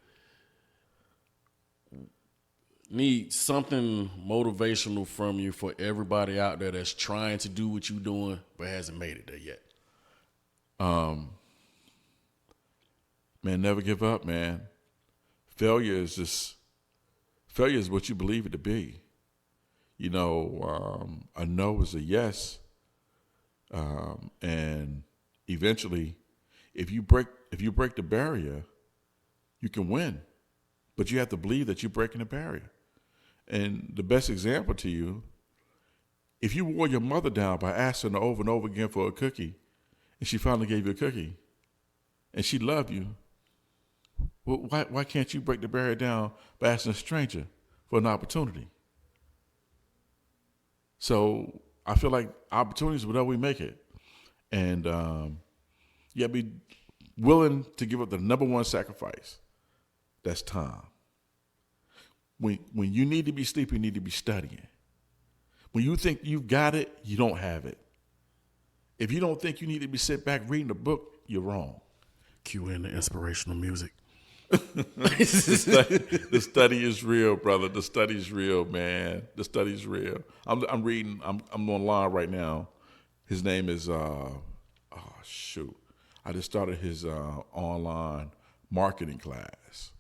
Need something motivational from you for everybody out there that's trying to do what you're doing but hasn't made it there yet. Man, never give up, man. Failure is what you believe it to be. You know, a no is a yes. And eventually, if you break the barrier, you can win. But you have to believe that you're breaking the barrier. And the best example to you, if you wore your mother down by asking her over and over again for a cookie, and she finally gave you a cookie, and she loved you, well, why can't you break the barrier down by asking a stranger for an opportunity? So I feel like opportunities, whatever we make it. And you got to be willing to give up the number one sacrifice. That's time. When you need to be sleeping, you need to be studying. When you think you've got it, you don't have it. If you don't think you need to be sit back reading a book, you're wrong. Cue in the inspirational music. The study is real, brother. The study is real, man. The study is real. I'm reading. I'm online right now. His name is I just started his online marketing class.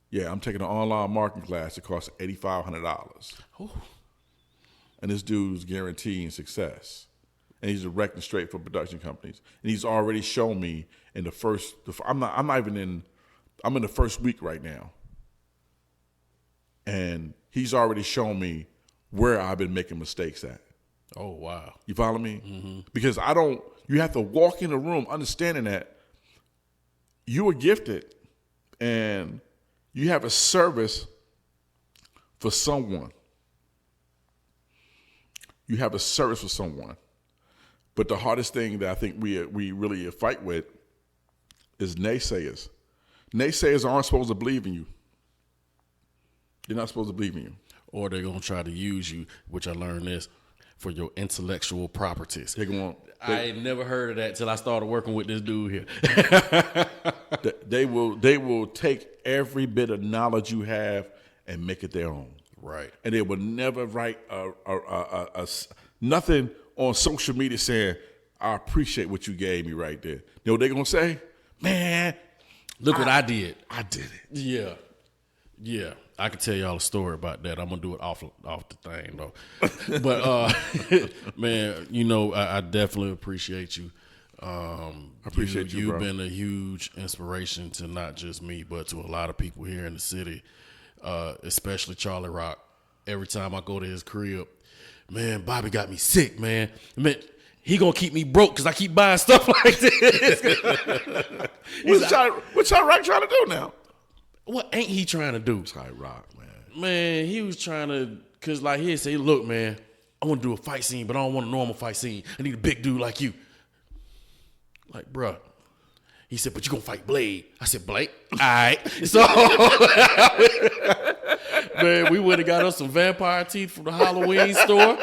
Yeah, I'm taking an online marketing class. It costs $8,500. And this dude's guaranteeing success. And he's directing straight for production companies. And he's already shown me in the first. I'm in the first week right now. And he's already shown me where I've been making mistakes at. Oh, wow. You follow me? Mm-hmm. Because you have to walk in the room understanding that you are gifted and you have a service for someone. You have a service for someone. But the hardest thing that I think we really fight with is naysayers. Naysayers aren't supposed to believe in you. They're not supposed to believe in you. Or they're going to try to use you, which I learned this, for your intellectual properties. I never heard of that till I started working with this dude here. They will take every bit of knowledge you have and make it their own. Right. And they will never write nothing on social media saying, I appreciate what you gave me right there. You know what they're going to say? Man, look what I did. I did it. Yeah. Yeah. I can tell y'all a story about that. I'm going to do it off the thing, though. But, man, you know, I definitely appreciate you. I appreciate you, You've bro. been a huge inspiration to not just me, but to a lot of people here in the city, especially Charlie Rock. Every time I go to his crib, man, Bobby got me sick, man. Man, he gonna keep me broke because I keep buying stuff like this. What's Charlie Rock trying to do now? What ain't he trying to do? Charlie Rock, man. Man, he was trying to, because like he'd say, look, man, I want to do a fight scene, but I don't want a normal fight scene. I need a big dude like you. Like, bruh. He said, but you gonna fight Blade. I said, Blade? All right. So, man, we went and got us some vampire teeth from the Halloween store.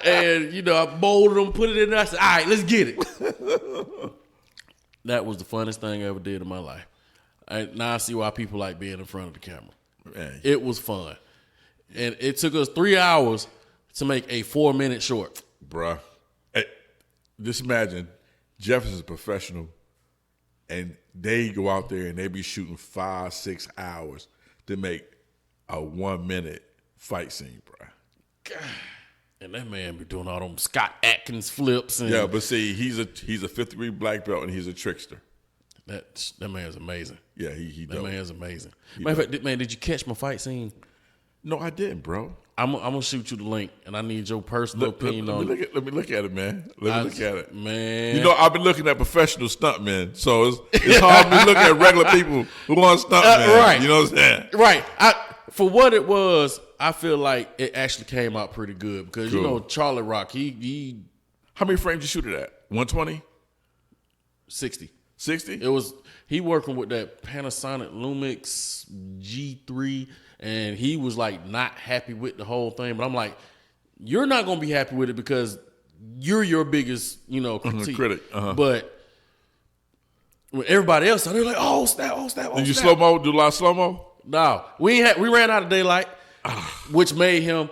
And, you know, I molded them, put it in there. I said, all right, let's get it. That was the funnest thing I ever did in my life. Now I see why people like being in front of the camera. Man. It was fun. And it took us 3 hours to make a 4-minute short. Bruh. Hey, just imagine Jefferson's a professional and they go out there and they be shooting 5-6 hours to make a 1-minute fight scene, bruh. God. And that man be doing all them Scott Atkins flips. And yeah, but see, he's a 5th degree black belt and he's a trickster. That man's amazing. Yeah, he that man's amazing. He Matter of fact, man, did you catch my fight scene? No, I didn't, bro. I'm gonna shoot you the link, and I need your personal opinion on it. Let me look at it, man. Let me look at it, man. You know, I've been looking at professional stuntmen, so it's hard for me to look at regular people who want stuntmen. Right. You know what I'm saying? Right. For what it was, I feel like it actually came out pretty good because you know Charlie Rock, he how many frames you shoot it at? 120? 60. 60? It was he working with that Panasonic Lumix G3, and he was like not happy with the whole thing. But I'm like, you're not gonna be happy with it because you're your biggest, critic. Uh-huh. But when everybody else, they're like, oh snap. Did you slow mo? Do a lot of slow mo? No, we ran out of daylight. which made him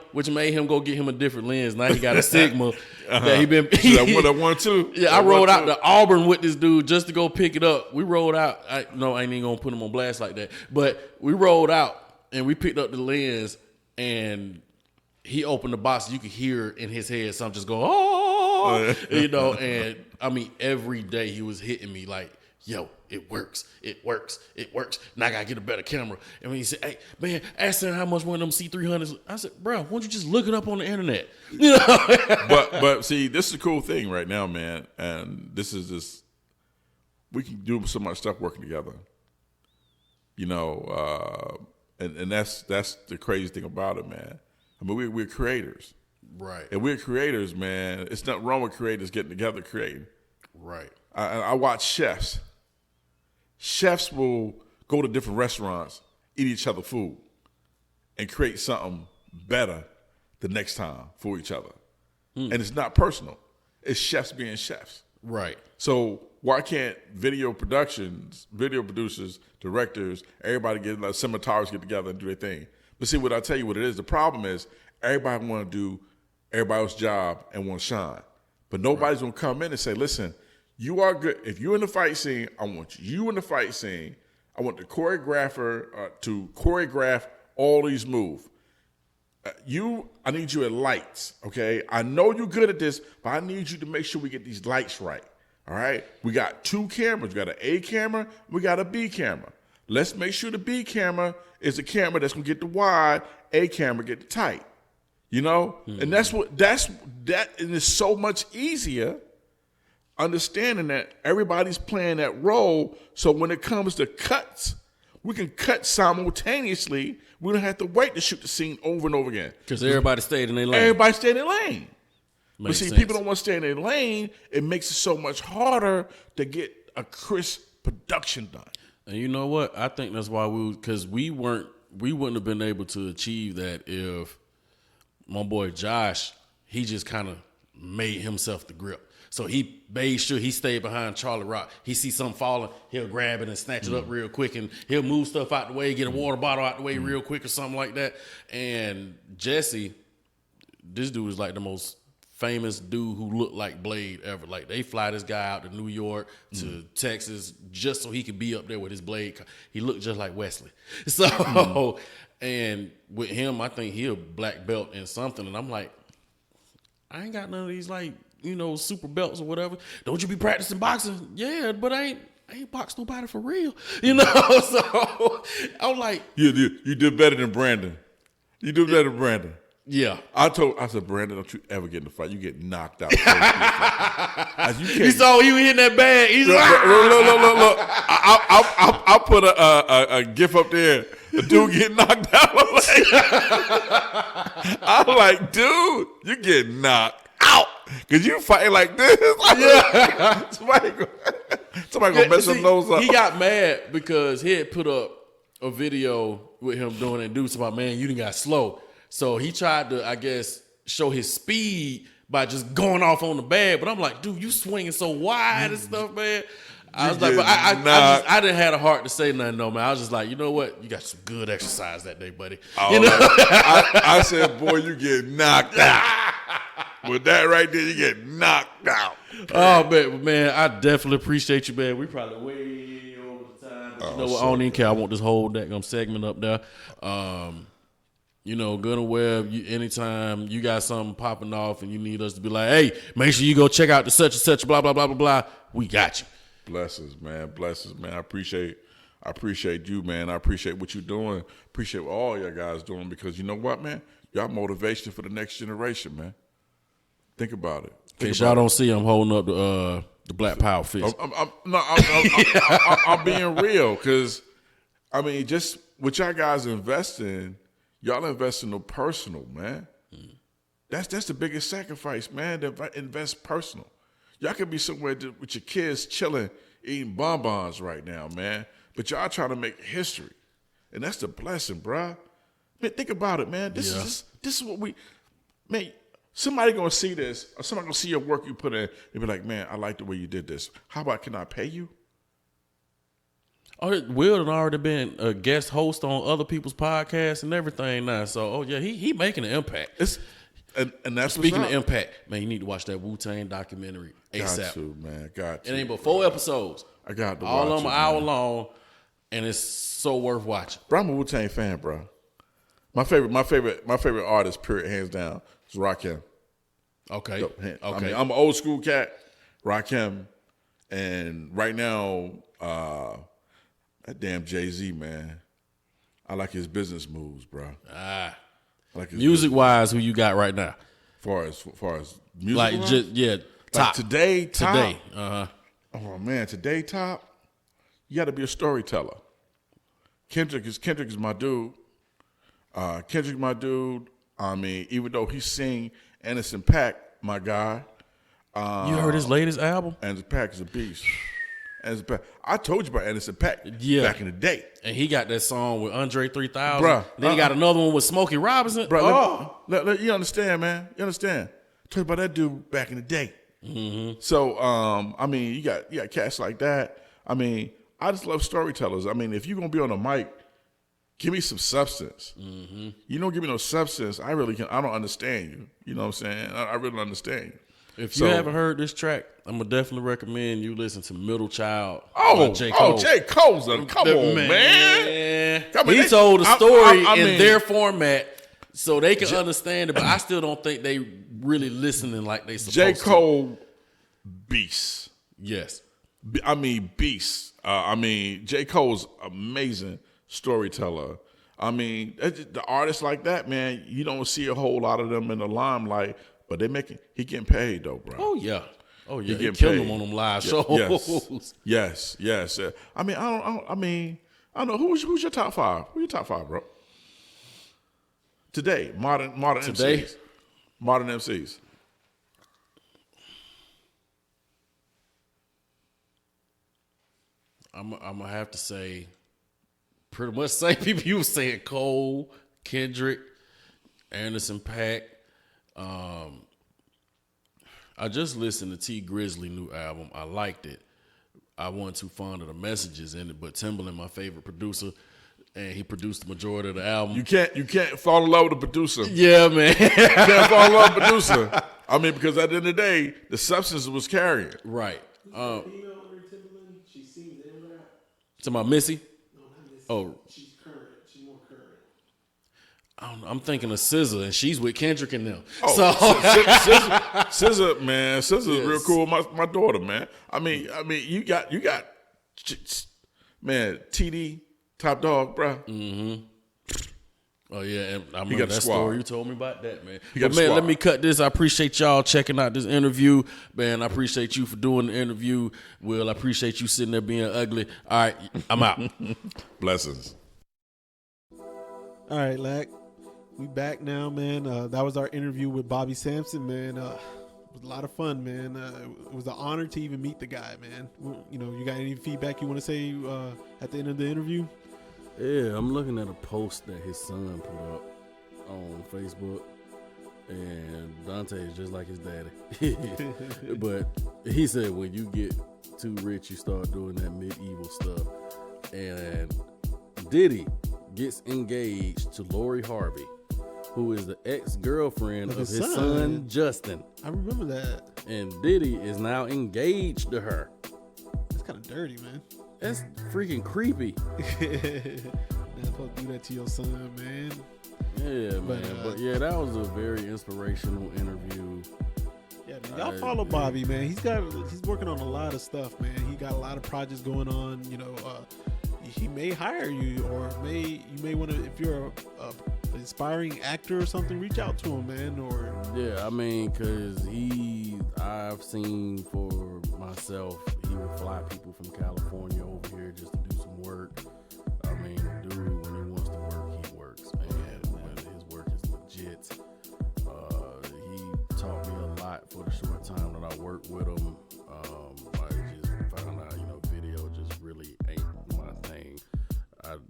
go get him a different lens. Now he got a Sigma that he been. That one too. Yeah, I rode out to Auburn with this dude just to go pick it up. We rode out. I ain't even gonna put him on blast like that. But we rode out and we picked up the lens, and he opened the box. You could hear in his head something just go, oh, And I mean, every day he was hitting me like, yo, it works. Now I gotta get a better camera. And when he said, hey, man, ask him how much one of them C300s. I said, bro, why don't you just look it up on the internet? But see, this is a cool thing right now, man. And this is just, we can do so much stuff working together. And that's the crazy thing about it, man. I mean, we're creators. Right. And we're creators, man. It's not wrong with creators getting together creating. Right. I watch chefs. Chefs will go to different restaurants, eat each other food, and create something better the next time for each other. And it's not personal. It's chefs being chefs. Right. So why can't video producers, directors, everybody cinematographers get together and do their thing? But see, what I tell you what it is, the problem is everybody want to do everybody else's job and want to shine. But nobody's going to come in and say, listen, you are good. If you're in the fight scene, I want you in the fight scene. I want the choreographer to choreograph all these moves. I need you at lights, okay? I know you're good at this, but I need you to make sure we get these lights right, all right? We got 2 cameras. We got an A camera. We got a B camera. Let's make sure the B camera is the camera that's going to get the wide, A camera get the tight, And and it's so much easier understanding that everybody's playing that role. So when it comes to cuts, we can cut simultaneously. We don't have to wait to shoot the scene over and over again. Because everybody stayed in their lane. Everybody stayed in their lane. But see, sense. people don't want to stay in their lane. It makes it so much harder to get a crisp production done. And you know what? I think that's why we wouldn't have been able to achieve that if my boy Josh, he just kind of made himself the grip. So he made sure he stayed behind Charlie Rock. He see something falling, he'll grab it and snatch it up real quick, and he'll move stuff out the way, get a water bottle out the way real quick or something like that. And Jesse, this dude is like the most famous dude who looked like Blade ever. Like, they fly this guy out to New York, to Texas, just so he could be up there with his Blade. He looked just like Wesley. So, and with him, I think he a black belt in something. And I'm like, I ain't got none of these, like, super belts or whatever. Don't you be practicing boxing? Yeah, but I ain't boxed nobody for real. So I'm like, You did better than Brandon. You did better than Brandon. Yeah. I said, Brandon, don't you ever get in the fight. You get knocked out. You saw you hitting that bag. He's look. I'll put a gif up there. The dude get knocked out. I'm like, dude, you get knocked out. Because you fighting like this. Yeah. Somebody gonna mess your nose up. He got mad because he had put up a video with him doing it. Dude, about, man, you done got slow. So he tried to, I guess, show his speed by just going off on the bag. But I'm like, dude, you swinging so wide and stuff, man. I was like, but I didn't have a heart to say nothing, though, man. I was just like, you know what? You got some good exercise that day, buddy. I said, boy, you get knocked out. With that right there, you get knocked out. Oh, man, I definitely appreciate you, man. We probably way over the time. But you know what? I don't even care. I want this whole segment up there. Good and well, anytime you got something popping off and you need us to be like, hey, make sure you go check out the such and such, blah, blah, blah, blah, blah, we got you. Blessings, man. I appreciate you, man. I appreciate what you're doing. Appreciate what all y'all guys doing, because you know what, man? Y'all motivation for the next generation, man. Think about it. In case y'all don't see, I'm holding up the Black Power fist. I'm being real, because, I mean, just what y'all guys invest in, y'all invest in the personal, man. That's the biggest sacrifice, man, to invest personal. Y'all could be somewhere with your kids chilling, eating bonbons right now, man. But y'all trying to make history. And that's the blessing, bruh. Man, think about it, man. This is what we, man, somebody going to see this, or somebody going to see your work you put in and be like, man, I like the way you did this. How about, can I pay you? Oh, Will had already been a guest host on other people's podcasts and everything now. So, he making an impact. And that's Speaking of impact, man, you need to watch that Wu-Tang documentary ASAP. Got to, man. Got to. It ain't but 4 episodes. I got to all watch of them an hour long, and it's so worth watching. Bro, I'm a Wu-Tang fan, bro. My favorite artist, period, hands down, is Rakim. Okay. I mean, I'm an old school cat, Rakim, and right now, that damn Jay-Z, man. I like his business moves, bro. I like his music wise, who you got right now? Far as music, like wise? Top like today, top. Today, Oh man, today top. You got to be a storyteller. Kendrick is my dude. Kendrick, my dude. I mean, even though he sing Anderson .Paak, my guy. You heard his latest album? Anderson .Paak is a beast. I told you about Anderson .Paak back in the day. And he got that song with Andre 3000. Bruh, then he got another one with Smokey Robinson. Bro, you understand, man. You understand. I told you about that dude back in the day. Mm-hmm. So, I mean, you got cats like that. I mean, I just love storytellers. I mean, if you're going to be on a mic, give me some substance. Mm-hmm. You don't give me no substance, I don't understand you. You know what I'm saying? I really don't understand you. If you haven't heard this track, I'm going to definitely recommend you listen to Middle Child by J. Cole. J. Cole's come on, man. He told a story in their format so they can understand it, but I still don't think they really listening like they supposed to. J. Cole, beast. Yes. I mean, beast. J. Cole's amazing storyteller. I mean, the artists like that, man, you don't see a whole lot of them in the limelight, but he getting paid though, bro. Oh yeah. He getting paid. Him on them live shows. Yes. I mean, I don't know who's your top 5. Who your top 5, bro? Today, modern MCs. Modern MCs. I'm gonna have to say pretty much same people you were saying: Cole, Kendrick, Anderson .Paak. I just listened to T Grizzly new album. I liked it. I wasn't too fond of the messages in it, but Timbaland, my favorite producer, and he produced the majority of the album. You can't fall in love with the producer. Yeah, man. You can't fall in love with the producer. I mean, because at the end of the day, the substance was carrying. Right. She sings in rap. To my Missy? No, not Missy. Oh. She's current. She's more current. I don't know, I'm thinking of SZA, and she's with Kendrick and them. SZA, man, SZA's real cool. My daughter, man. I mean, you got, man, TD, Top Dog, bro. Mm-hmm. Oh yeah, and I remember that story you told me about that, man. But man, let me cut this. I appreciate y'all checking out this interview, man. I appreciate you for doing the interview. Will, I appreciate you sitting there being ugly. All right, I'm out. Blessings. All right, Lack. We back now, man. That was our interview with Bobby Sampson, man. It was a lot of fun, man. It was an honor to even meet the guy, man. You know, you got any feedback you want to say at the end of the interview? Yeah, I'm looking at a post that his son put up on Facebook, and Dante is just like his daddy. But he said when you get too rich, you start doing that medieval stuff. And Diddy gets engaged to Lori Harvey, who is the ex-girlfriend of his son, Justin. I remember that. And Diddy is now engaged to her. That's kind of dirty, man. That's freaking creepy. Not supposed to do that to your son, man. Yeah, man. But yeah, that was a very inspirational interview. Yeah, man. Y'all follow Bobby, man. He's working on a lot of stuff, man. He got a lot of projects going on. You know, he may hire you, or you may want to, if you're a inspiring actor or something, reach out to him, man. Or yeah, I mean, cause I've seen for myself, he would fly people from California over here just to do some work. I mean, dude, when he wants to work, he works, man. When his work is legit. He taught me a lot for the short time that I worked with him. I just found out, video just really ain't my thing.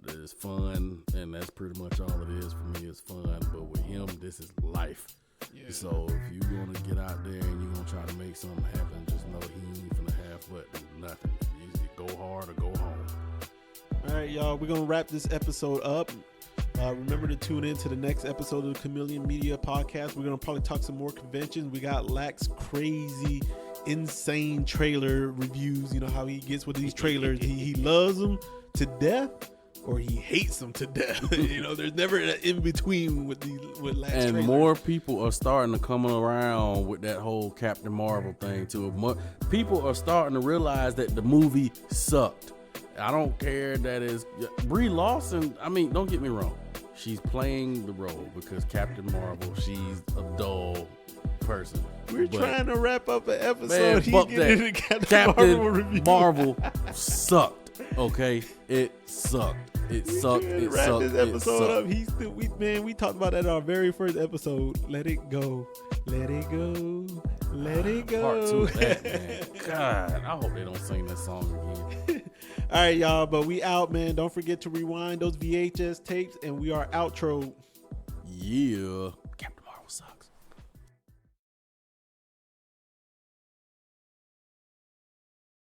It's fun, and that's pretty much all it is for me. It's fun, but with him, this is life. Yeah. So if you're gonna get out there and you're gonna try to make something happen, just know he ain't finna have but nothing. You go hard or go home. right, y'all. We're going to wrap this episode up. Remember to tune in to the next episode of the Chameleon Media Podcast. We're going to probably talk some more conventions. We got Lack's crazy, insane trailer reviews. You know how he gets with these trailers. He loves them to death or he hates them to death. You know, there's never an in-between with Lack's and trailers. more people are starting to come around with that whole Captain Marvel thing too. People are starting to realize that the movie sucked. I don't care that is Brie Larson. I mean, don't get me wrong. She's playing the role because Captain Marvel, she's a dull person. We're trying to wrap up an episode. Man, He fuck getting that. into Captain Marvel sucked. Okay, it sucked. It sucked. It wrap sucked. this episode up. We talked about that in our very first episode. Let it go. Let it go. Let it go. Part 2 of that, man. God, I hope they don't sing that song again. All right, y'all, but we out, man. Don't forget to rewind those VHS tapes, and we are outro. Yeah.